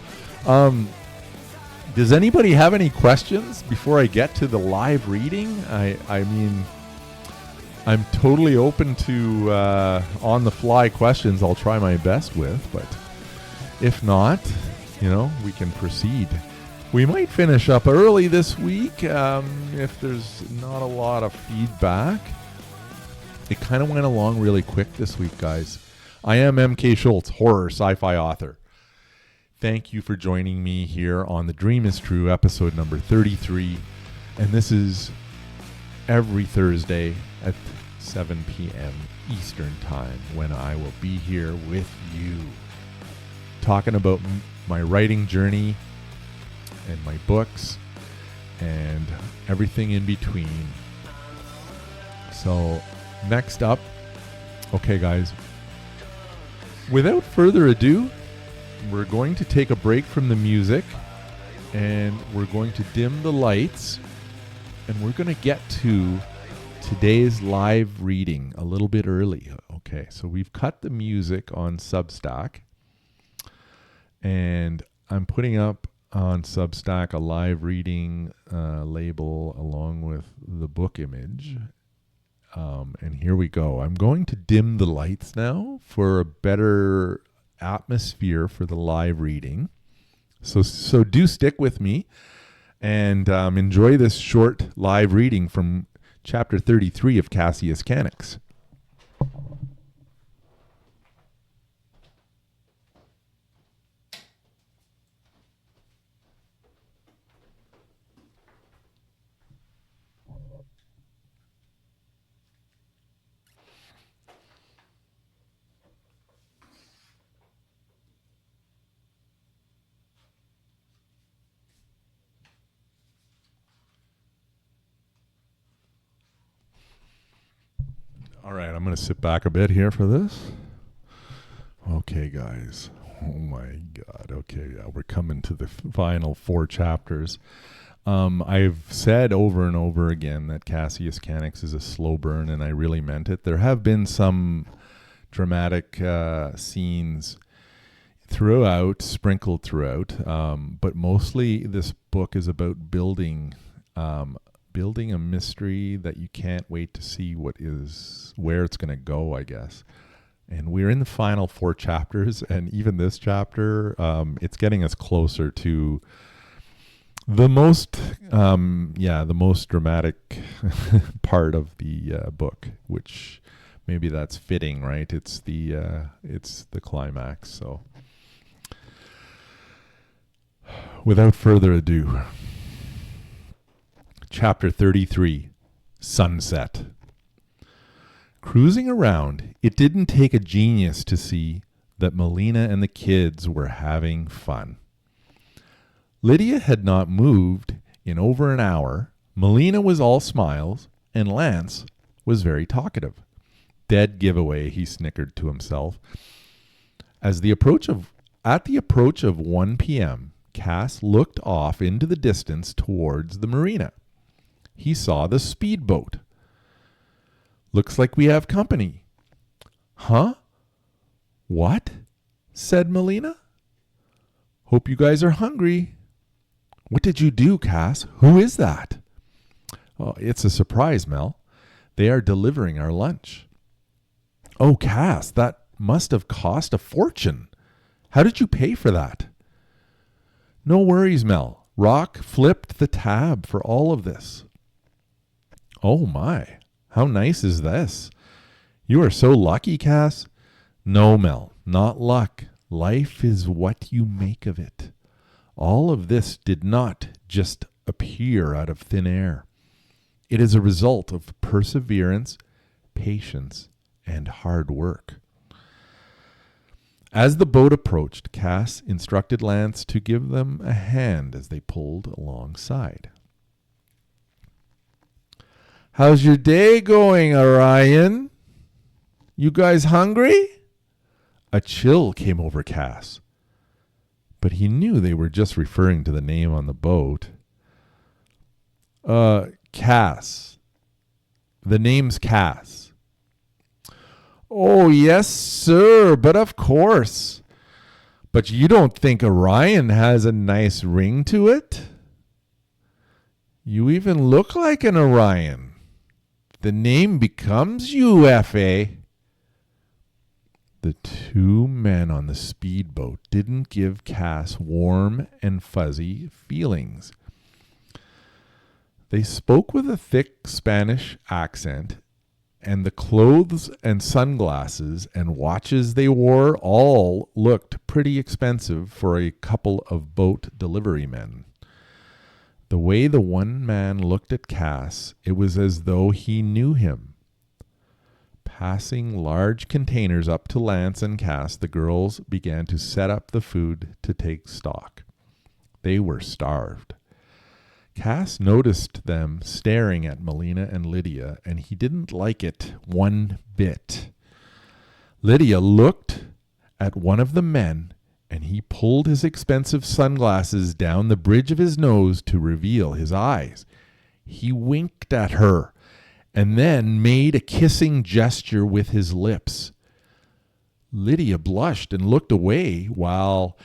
Does anybody have any questions before I get to the live reading? I mean, I'm totally open to on-the-fly questions. I'll try my best with, but if not, we can proceed. We might finish up early this week if there's not a lot of feedback. It kind of went along really quick this week, guys. I am MK Schultz, horror sci-fi author. Thank you for joining me here on The Dream is True, episode number 33. And this is every Thursday at 7 p.m. Eastern Time when I will be here with you, talking about my writing journey and my books and everything in between. So next up, okay guys, without further ado, we're going to take a break from the music and we're going to dim the lights and we're going to get to today's live reading a little bit early. Okay, so we've cut the music on Substack and I'm putting up on Substack a live reading label along with the book image. And here we go. I'm going to dim the lights now for a better atmosphere for the live reading. So do stick with me and enjoy this short live reading from chapter 33 of Cassius Canics. All right, I'm going to sit back a bit here for this. Okay, guys. Oh my God. Okay, yeah, we're coming to the final 4 chapters. I've said over and over again that Cassius Canics is a slow burn, and I really meant it. There have been some dramatic scenes sprinkled throughout, but mostly this book is about building a mystery that you can't wait to see where it's going to go, I guess. And we're in the final 4 chapters, and even this chapter, it's getting us closer to the most dramatic part of the book, which maybe that's fitting, right? It's the climax. So, without further ado. Chapter 33, Sunset. Cruising around, it didn't take a genius to see that Melina and the kids were having fun. Lydia had not moved in over an hour, Melina was all smiles, and Lance was very talkative. Dead giveaway, he snickered to himself. At the approach of 1 p.m., Cass looked off into the distance towards the marina. He saw the speedboat. Looks like we have company. Huh? What? Said Melina. Hope you guys are hungry. What did you do, Cass? Who is that? Oh, it's a surprise, Mel. They are delivering our lunch. Oh, Cass, that must have cost a fortune. How did you pay for that? No worries, Mel. Rock flipped the tab for all of this. Oh my, how nice is this? You are so lucky, Cass. No, Mel, not luck. Life is what you make of it. All of this did not just appear out of thin air. It is a result of perseverance, patience, and hard work. As the boat approached, Cass instructed Lance to give them a hand as they pulled alongside. How's your day going, Orion? You guys hungry? A chill came over Cass, but he knew they were just referring to the name on the boat. Cass. The name's Cass. Oh, yes, sir, but of course. But you don't think Orion has a nice ring to it? You even look like an Orion. The name becomes you, F.A. The two men on the speedboat didn't give Cass warm and fuzzy feelings. They spoke with a thick Spanish accent, and the clothes and sunglasses and watches they wore all looked pretty expensive for a couple of boat delivery men. The way the one man looked at Cass, it was as though he knew him. Passing large containers up to Lance and Cass, the girls began to set up the food to take stock. They were starved. Cass noticed them staring at Melina and Lydia, and he didn't like it one bit. Lydia looked at one of the men, and he pulled his expensive sunglasses down the bridge of his nose to reveal his eyes. He winked at her, and then made a kissing gesture with his lips. Lydia blushed and looked away, while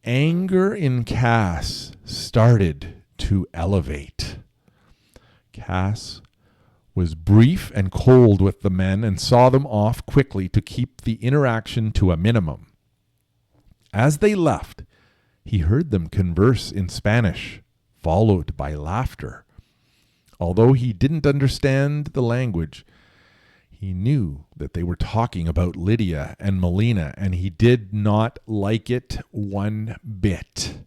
anger in Cass started to elevate. Cass was brief and cold with the men and saw them off quickly to keep the interaction to a minimum. As they left, he heard them converse in Spanish, followed by laughter. Although he didn't understand the language, he knew that they were talking about Lydia and Melina, and he did not like it one bit.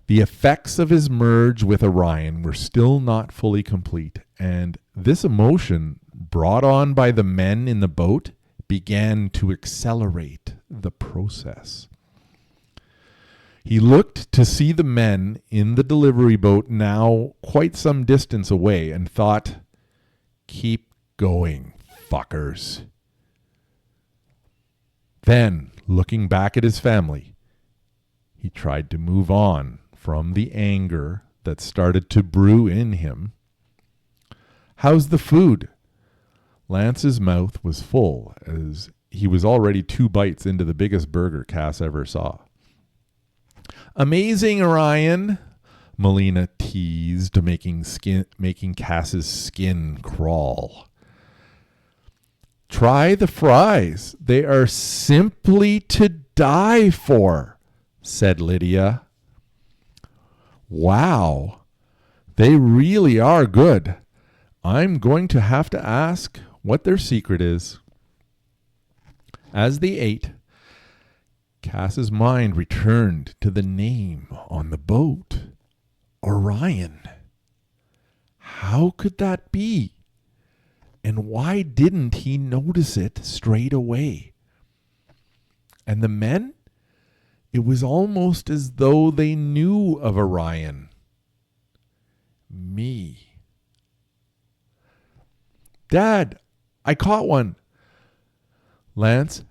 The effects of his merge with Orion were still not fully complete, and this emotion, brought on by the men in the boat, began to accelerate the process. He looked to see the men in the delivery boat now quite some distance away and thought, "Keep going, fuckers." Then, looking back at his family, he tried to move on from the anger that started to brew in him. "How's the food?" Lance's mouth was full, as he was already 2 bites into the biggest burger Cass ever saw. "Amazing, Orion," Melina teased, making Cass's skin crawl. "Try the fries. They are simply to die for," said Lydia. "Wow, they really are good. I'm going to have to ask what their secret is." As they ate, Cass's mind returned to the name on the boat, Orion. How could that be? And why didn't he notice it straight away? And the men? It was almost as though they knew of Orion. Me. "Dad, I caught one." Lance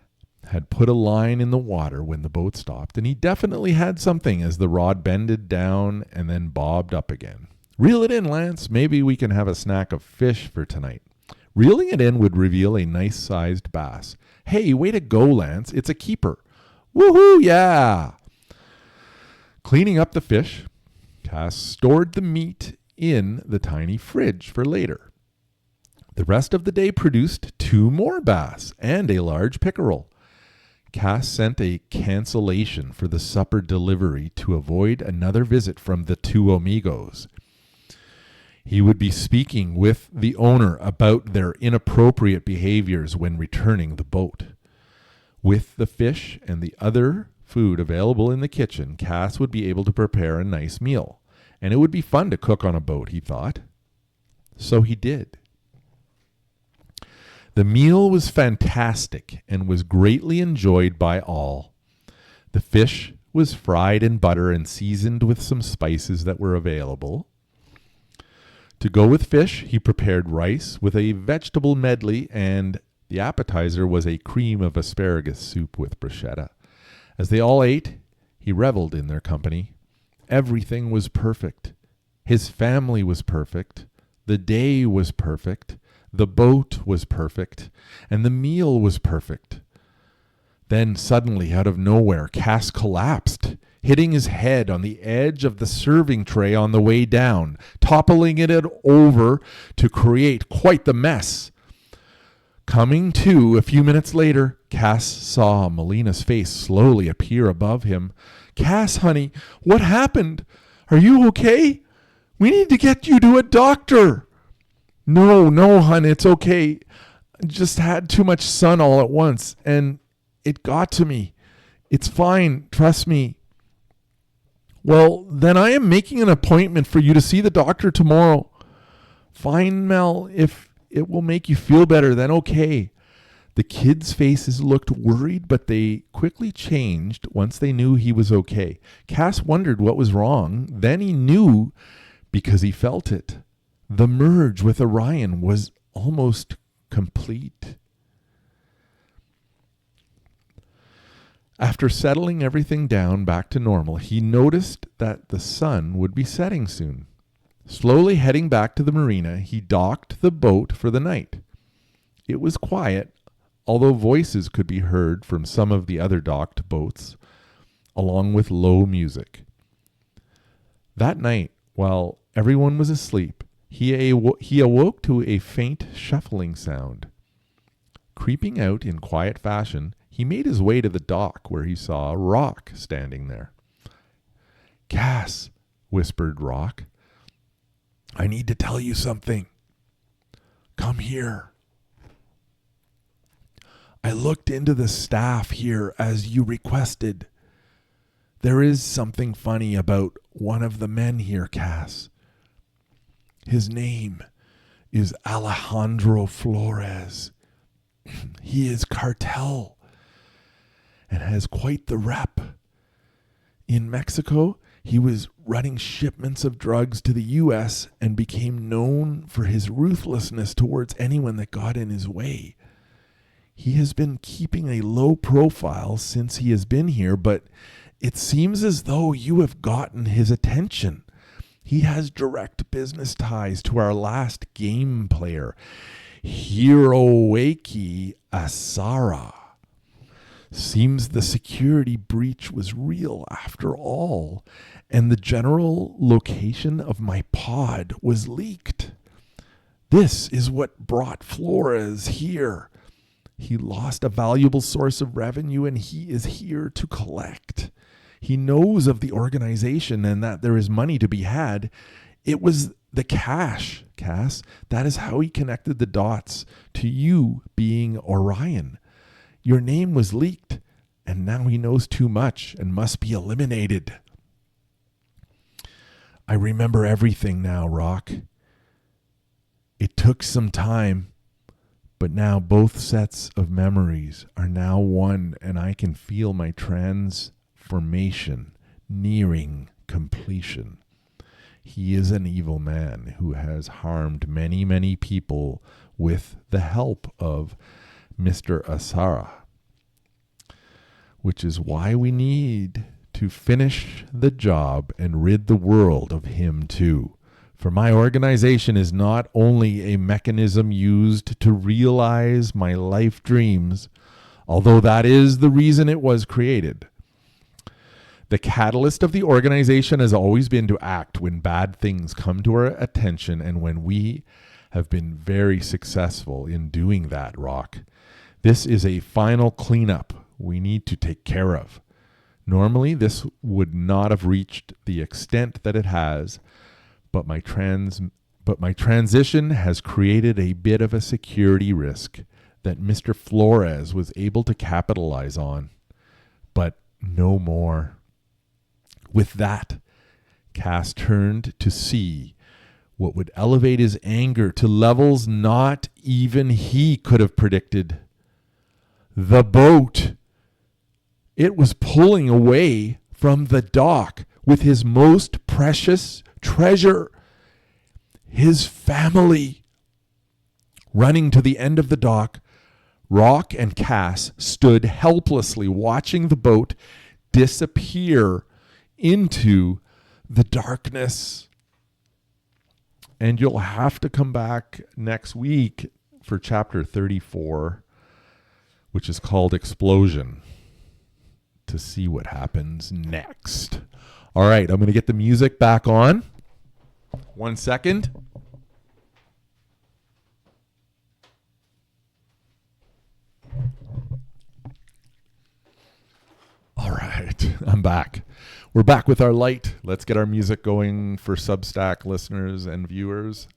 had put a line in the water when the boat stopped, and he definitely had something as the rod bended down and then bobbed up again. "Reel it in, Lance. Maybe we can have a snack of fish for tonight." Reeling it in would reveal a nice-sized bass. "Hey, way to go, Lance. It's a keeper." "Woohoo, yeah!" Cleaning up the fish, Cass stored the meat in the tiny fridge for later. The rest of the day produced 2 more bass and a large pickerel. Cass sent a cancellation for the supper delivery to avoid another visit from the 2 amigos. He would be speaking with the owner about their inappropriate behaviors when returning the boat. With the fish and the other food available in the kitchen, Cass would be able to prepare a nice meal, and it would be fun to cook on a boat, he thought. So he did. The meal was fantastic and was greatly enjoyed by all. The fish was fried in butter and seasoned with some spices that were available. To go with fish, he prepared rice with a vegetable medley and The appetizer was a cream of asparagus soup with bruschetta. As they all ate, he reveled in their company. Everything was perfect. His family was perfect. The day was perfect. The boat was perfect. And the meal was perfect. Then suddenly, out of nowhere, Cass collapsed, hitting his head on the edge of the serving tray on the way down, toppling it over to create quite the mess. Coming to a few minutes later, Cass saw Melina's face slowly appear above him. "Cass, honey, what happened? Are you okay? We need to get you to a doctor." No, hon, it's okay. I just had too much sun all at once, and it got to me. It's fine, trust me." "Well, then I am making an appointment for you to see the doctor tomorrow." "Fine, Mel, if it will make you feel better, then okay." The kids' faces looked worried, but they quickly changed once they knew he was okay. Cass wondered what was wrong. Then he knew because he felt it. The merge with Orion was almost complete. After settling everything down back to normal, he noticed that the sun would be setting soon. Slowly heading back to the marina, he docked the boat for the night. It was quiet, although voices could be heard from some of the other docked boats, along with low music. That night, while everyone was asleep, he awoke to a faint shuffling sound. Creeping out in quiet fashion, he made his way to the dock where he saw Rock standing there. "Cass," whispered Rock, "I need to tell you something. Come here. I looked into the staff here as you requested. There is something funny about one of the men here, Cass. His name is Alejandro Flores. He is cartel and has quite the rep. In Mexico, he was running shipments of drugs to the U.S. and became known for his ruthlessness towards anyone that got in his way. He has been keeping a low profile since he has been here, but it seems as though you have gotten his attention. He has direct business ties to our last game player, Hiroaki Asara. Seems the security breach was real after all, and the general location of my pod was leaked. This is what brought Flores here. He lost a valuable source of revenue, and he is here to collect. He knows of the organization and that there is money to be had. It was the cash, Cass. That is how he connected the dots to you being Orion. Your name was leaked, and now he knows too much and must be eliminated. I remember everything now, Rock. It took some time, but now both sets of memories are now one, and I can feel my transformation nearing completion. He is an evil man who has harmed many, many people with the help of Mr. Asara, which is why we need to finish the job and rid the world of him too. For my organization is not only a mechanism used to realize my life dreams, although that is the reason it was created. The catalyst of the organization has always been to act when bad things come to our attention, and when we have been very successful in doing that, Rock. This is a final cleanup we need to take care of. Normally, this would not have reached the extent that it has, but my transition has created a bit of a security risk that Mr. Flores was able to capitalize on, but no more. With that, Cass turned to see what would elevate his anger to levels not even he could have predicted. The boat. It was pulling away from the dock with his most precious treasure, his family. Running to the end of the dock, Rock and Cass stood helplessly watching the boat disappear into the darkness. And you'll have to come back next week for chapter 34, which is called Explosion, to see what happens next. All right, I'm going to get the music back on. 1 second. All right, I'm back. We're back with our light. Let's get our music going for Substack listeners and viewers.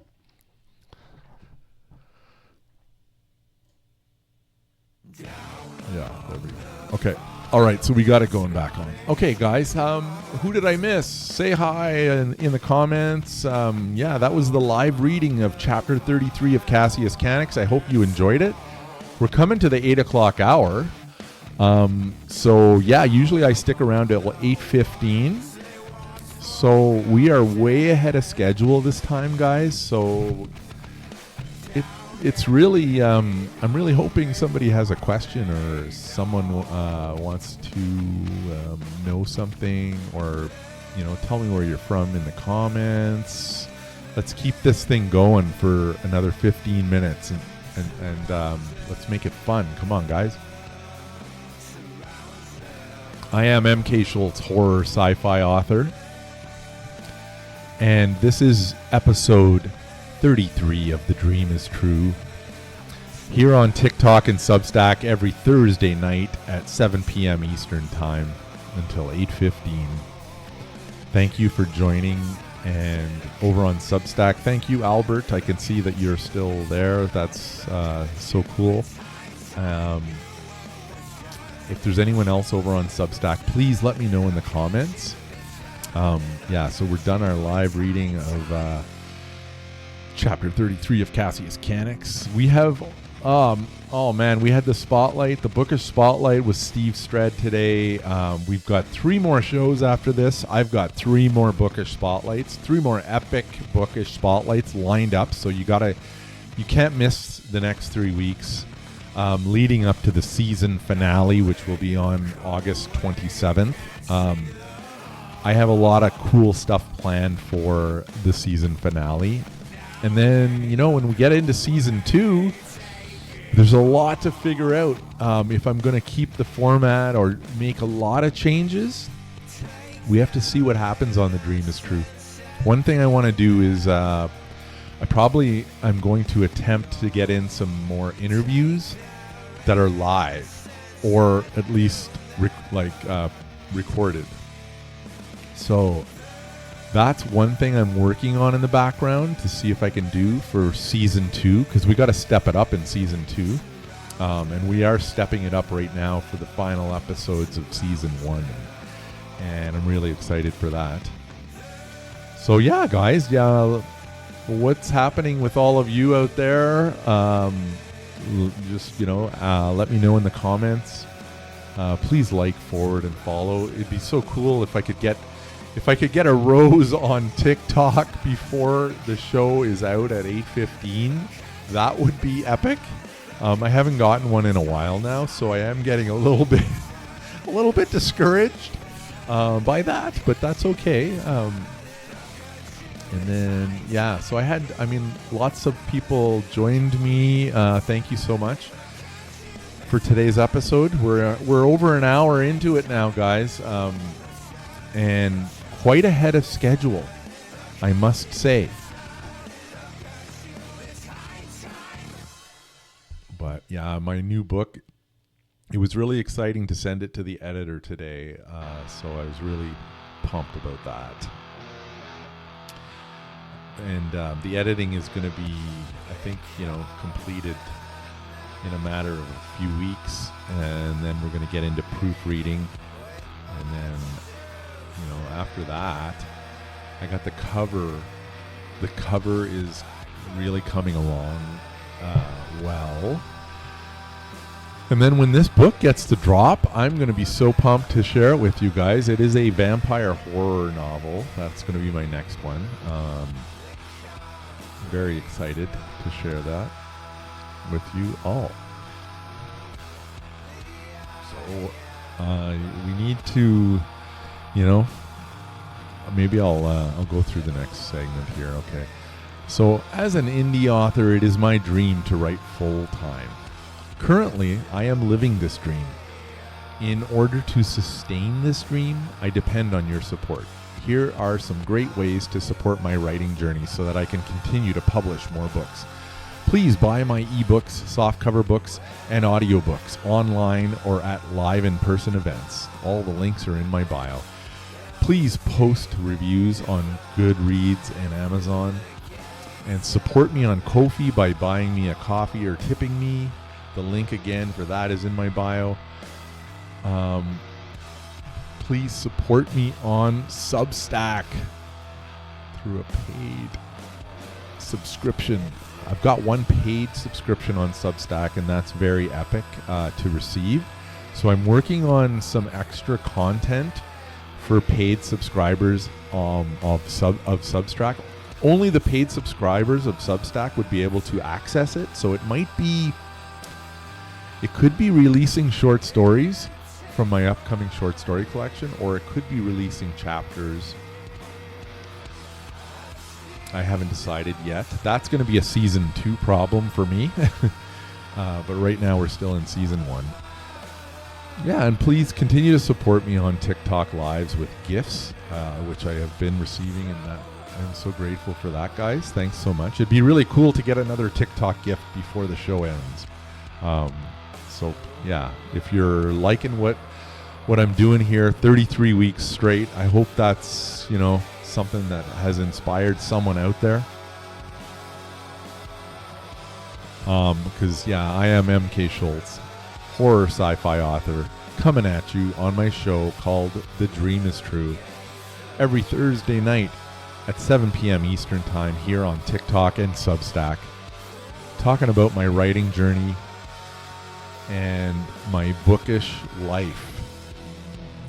Yeah, there we go. Okay. All right, so we got it going back on. Okay, guys, who did I miss? Say hi in the comments. Yeah, that was the live reading of Chapter 33 of Cassius Canix. I hope you enjoyed it. We're coming to the 8 o'clock hour. So, yeah, usually I stick around till 8:15. So we are way ahead of schedule this time, guys. So it's really, I'm really hoping somebody has a question or someone wants to know something, or, you know, tell me where you're from in the comments. Let's keep this thing going for another 15 minutes and let's make it fun. Come on, guys. I am MK Schultz, horror sci-fi author. And this is episode 33 of The Dream is True. Here on TikTok and Substack every Thursday night at 7 p.m. Eastern Time until 8:15. Thank you for joining. And over on Substack, thank you, Albert. I can see that you're still there. That's so cool. If there's anyone else over on Substack, please let me know in the comments. Yeah, so we're done our live reading of Chapter 33 of Cassius Canix. We have, oh man, we had the spotlight, the bookish spotlight with Steve Stredd today. We've got 3 more shows after this. I've got 3 more bookish spotlights, 3 more epic bookish spotlights lined up. So you can't miss the next 3 weeks. Leading up to the season finale, which will be on August 27th. I have a lot of cool stuff planned for the season finale. And then, you know, when we get into season 2, there's a lot to figure out. If I'm going to keep the format or make a lot of changes, we have to see what happens on The Dream is True. One thing I want to do is I'm going to attempt to get in some more interviews that are live, or at least recorded. So that's one thing I'm working on in the background to see if I can do for season 2, because we got to step it up in season 2, and we are stepping it up right now for the final episodes of season 1, and I'm really excited for that. So yeah, guys, yeah, what's happening with all of you out there? Just, you know, let me know in the comments. Please like, forward, and follow. It'd be so cool if I could get a rose on TikTok before the show is out at 8:15. That would be epic. I haven't gotten one in a while now, so I am getting a little bit discouraged by that, but that's okay. And then, yeah, so lots of people joined me. Thank you so much for today's episode. We're over an hour into it now, guys, and quite ahead of schedule, I must say. But yeah, my new book, it was really exciting to send it to the editor today, so I was really pumped about that. And the editing is going to be, I think, you know, completed in a matter of a few weeks, and then we're going to get into proofreading, and then, you know, after that, I got the cover. The cover is really coming along well. And then when this book gets to drop, I'm going to be so pumped to share it with you guys. It is a vampire horror novel. That's going to be my next one. Very excited to share that with you all. we need to, maybe I'll go through the next segment here. Okay. So as an indie author, it is my dream to write full time. Currently, I am living this dream. In order to sustain this dream, I depend on your support. Here are some great ways to support my writing journey so that I can continue to publish more books. Please buy my ebooks, softcover books, and audiobooks online or at live in-person events. All the links are in my bio. Please post reviews on Goodreads and Amazon. And support me on Ko-fi by buying me a coffee or tipping me. The link again for that is in my bio. Please support me on Substack through a paid subscription. I've got one paid subscription on Substack, and that's very epic to receive. So I'm working on some extra content for paid subscribers of Substack. Only the paid subscribers of Substack would be able to access it. So it could be releasing short stories from my upcoming short story collection, or it could be releasing chapters. I haven't decided yet. That's going to be a season 2 problem for me. But right now we're still in season 1. Yeah, and please continue to support me on TikTok Lives with gifts, which I have been receiving, and that I'm so grateful for that, guys. Thanks so much. It'd be really cool to get another TikTok gift before the show ends. So yeah, if you're liking what I'm doing here 33 weeks straight, I hope that's, something that has inspired someone out there. Because I am MK Schultz, horror sci-fi author, coming at you on my show called The Dream is True every Thursday night at 7 p.m. Eastern Time here on TikTok and Substack, talking about my writing journey and my bookish life,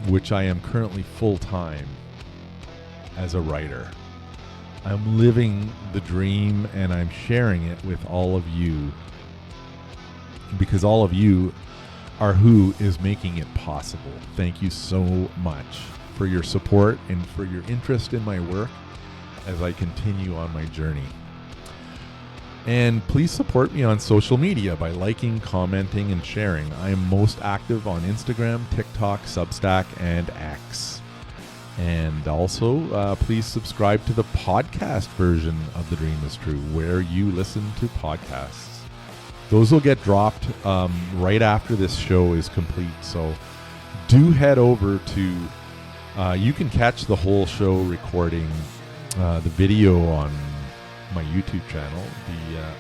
which I am currently full-time as a writer. I'm living the dream, and I'm sharing it with all of you, because all of you are who is making it possible. Thank you so much for your support and for your interest in my work as I continue on my journey. And please support me on social media by liking, commenting, and sharing. I am most active on Instagram, TikTok, Substack, and X. And also, please subscribe to the podcast version of The Dream is True, where you listen to podcasts. Those will get dropped right after this show is complete. So do head over to, you can catch the whole show recording, the video on my YouTube channel,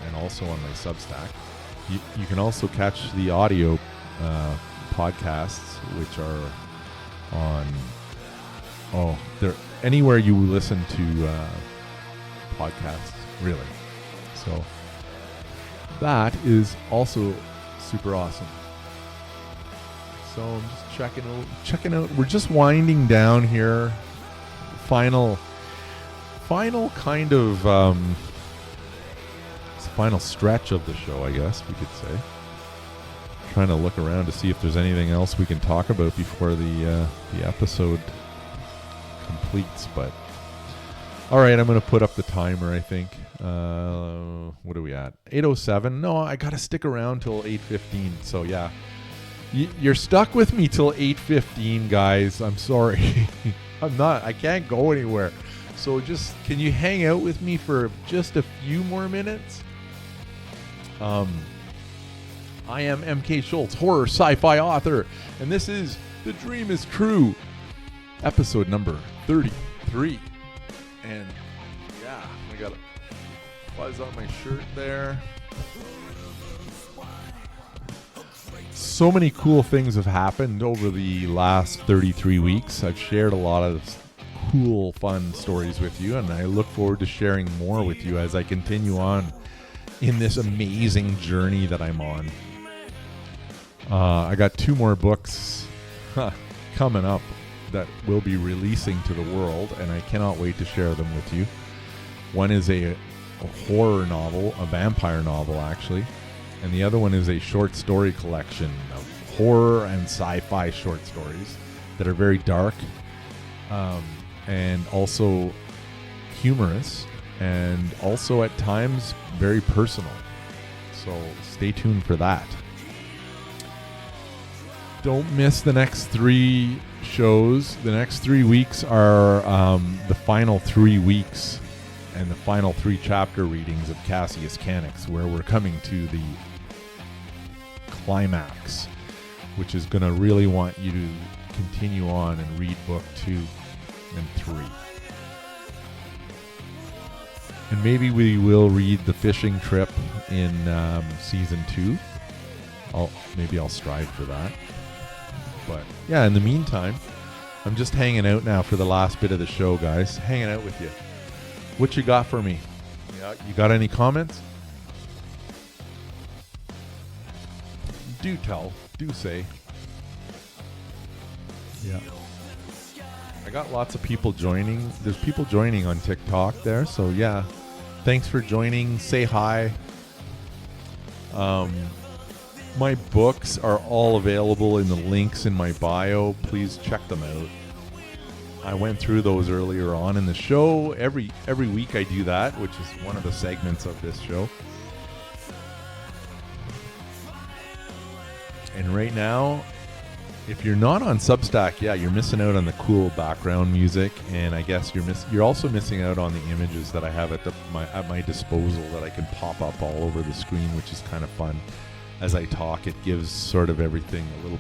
and also on my Substack. You can also catch the audio podcasts, which are on they're anywhere you listen to podcasts, really. So that is also super awesome. So I'm just checking out. We're just winding down here. Final kind of it's the final stretch of the show, I guess we could say. Trying to look around to see if there's anything else we can talk about before the episode completes. But all right, I'm going to put up the timer, I think. What are we at? 8:07. No, I got to stick around till 8:15. So yeah, you're stuck with me till 8:15, guys. I'm sorry. I can't go anywhere. So can you hang out with me for just a few more minutes? I am MK Schultz, horror sci-fi author, and this is The Dream is True, episode number 33. And yeah, I got a fuzz on my shirt there. So many cool things have happened over the last 33 weeks. I've shared a lot of cool, fun stories with you, and I look forward to sharing more with you as I continue on in this amazing journey that I'm on. I got 2 more books coming up that will be releasing to the world, and I cannot wait to share them with you. One is a horror novel, a vampire novel actually, and the other one is a short story collection of horror and sci-fi short stories that are very dark, and also humorous, and also at times very personal. So stay tuned for that. Don't miss the next 3 shows. The next 3 weeks are the final 3 weeks and the final 3 chapter readings of Cassius Canix, where we're coming to the climax, which is going to really want you to continue on and read book 2 and 3. And maybe we will read The Fishing Trip in season 2. Maybe I'll strive for that. But yeah, in the meantime, I'm just hanging out now for the last bit of the show, guys. Hanging out with you. What you got for me? Yeah, you got any comments? Do tell. Do say. Yeah. I got lots of people joining. There's people joining on TikTok there. So yeah, thanks for joining. Say hi. My books are all available in the links in my bio. Please check them out. I went through those earlier on in the show. Every week I do that, which is one of the segments of this show. And right now, if you're not on Substack, yeah, you're missing out on the cool background music, and I guess you're also missing out on the images that I have at my disposal that I can pop up all over the screen, which is kind of fun. As I talk, it gives sort of everything a little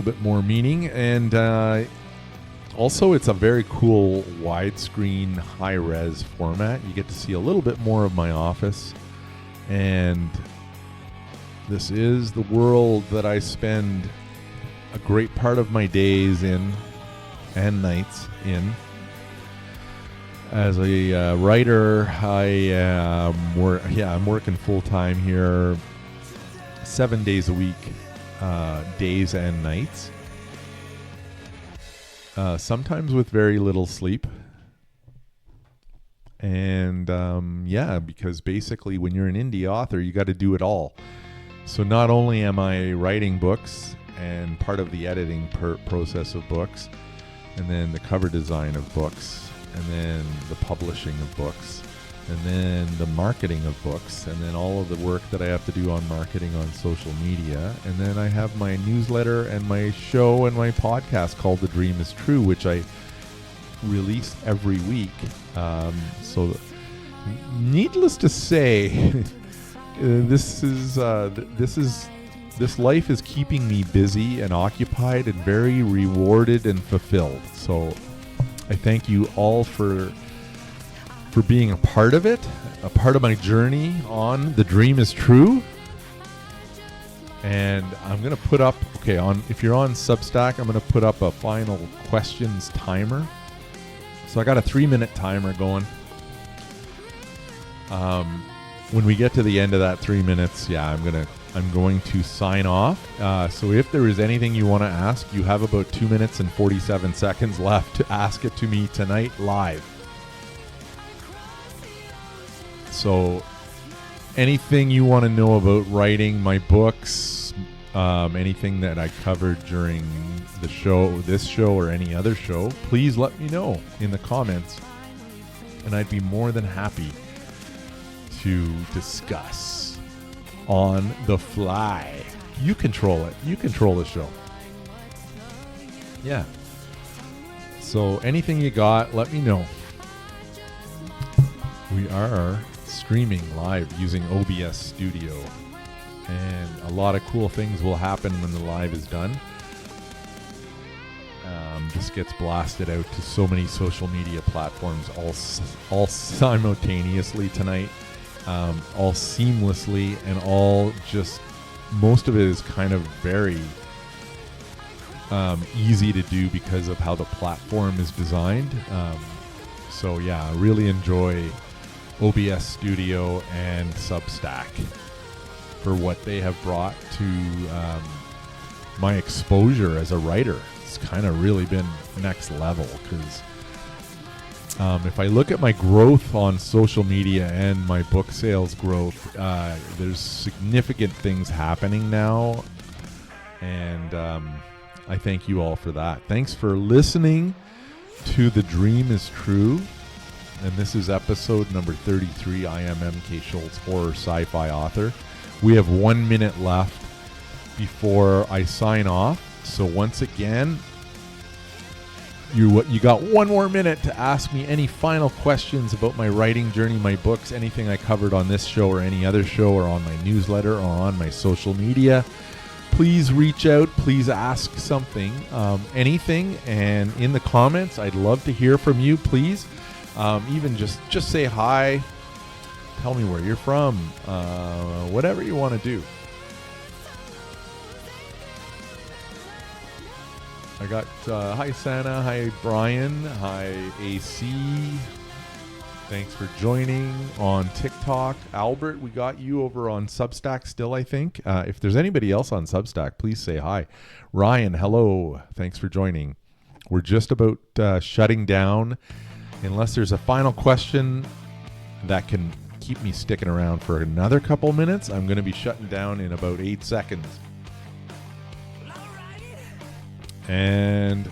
bit more meaning, and also it's a very cool widescreen high-res format. You get to see a little bit more of my office, and this is the world that I spend a great part of my days in and nights in. As a writer, I'm working full time here, 7 days a week, days and nights. Sometimes with very little sleep. And because basically when you're an indie author, you got to do it all. So not only am I writing books and part of the editing process of books, and then the cover design of books, and then the publishing of books, and then the marketing of books, and then all of the work that I have to do on marketing on social media, and then I have my newsletter and my show and my podcast called The Dream is True, which I release every week. So needless to say, this life is keeping me busy and occupied and very rewarded and fulfilled. So I thank you all for being a part of it, a part of my journey on The Dream is True. And I'm going to put up, if you're on Substack, I'm going to put up a final questions timer. So I got a 3-minute timer going. When we get to the end of that 3 minutes, I'm going to sign off. So if there is anything you want to ask, you have about 2 minutes and 47 seconds left to ask it to me tonight live. So anything you want to know about writing my books, anything that I covered during the show, this show or any other show, please let me know in the comments, and I'd be more than happy to discuss on the fly. You control it. You control the show. Yeah. So anything you got, let me know. We are streaming live using OBS Studio, and a lot of cool things will happen when the live is done. This gets blasted out to so many social media platforms all simultaneously tonight. All seamlessly, and all just, most of it is kind of very easy to do because of how the platform is designed. So yeah, I really enjoy OBS Studio and Substack for what they have brought to my exposure as a writer. It's kind of really been next level, because If I look at my growth on social media and my book sales growth, there's significant things happening now. And I thank you all for that. Thanks for listening to The Dream is True. And this is episode number 33. I am MK Schultz, horror sci-fi author. We have 1 minute left before I sign off. So once again, you got 1 more minute to ask me any final questions about my writing journey, my books, anything I covered on this show or any other show or on my newsletter or on my social media. Please reach out. Please ask something, anything. And in the comments, I'd love to hear from you, please. Even just say hi. Tell me where you're from. Whatever you want to do. I got hi Santa, hi Brian, hi AC. Thanks for joining on TikTok. Albert, we got you over on Substack still, I think. If there's anybody else on Substack, please say hi. Ryan, hello. Thanks for joining. We're just about shutting down. Unless there's a final question that can keep me sticking around for another couple minutes, I'm going to be shutting down in about 8 seconds. And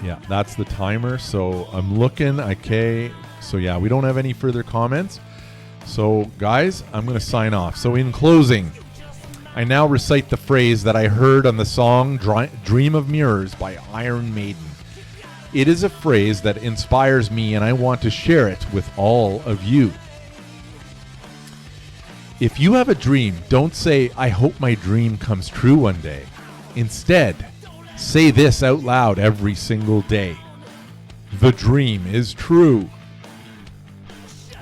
yeah, that's the timer. So I'm looking. Okay. So yeah, we don't have any further comments. So guys, I'm going to sign off. So in closing, I now recite the phrase that I heard on the song Dream of Mirrors by Iron Maiden. It is a phrase that inspires me, and I want to share it with all of you. If you have a dream, don't say, I hope my dream comes true one day. Instead, say this out loud every single day. The dream is true.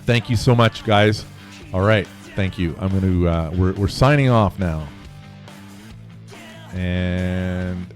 Thank you so much, guys. All right. Thank you. I'm going to, we're signing off now. And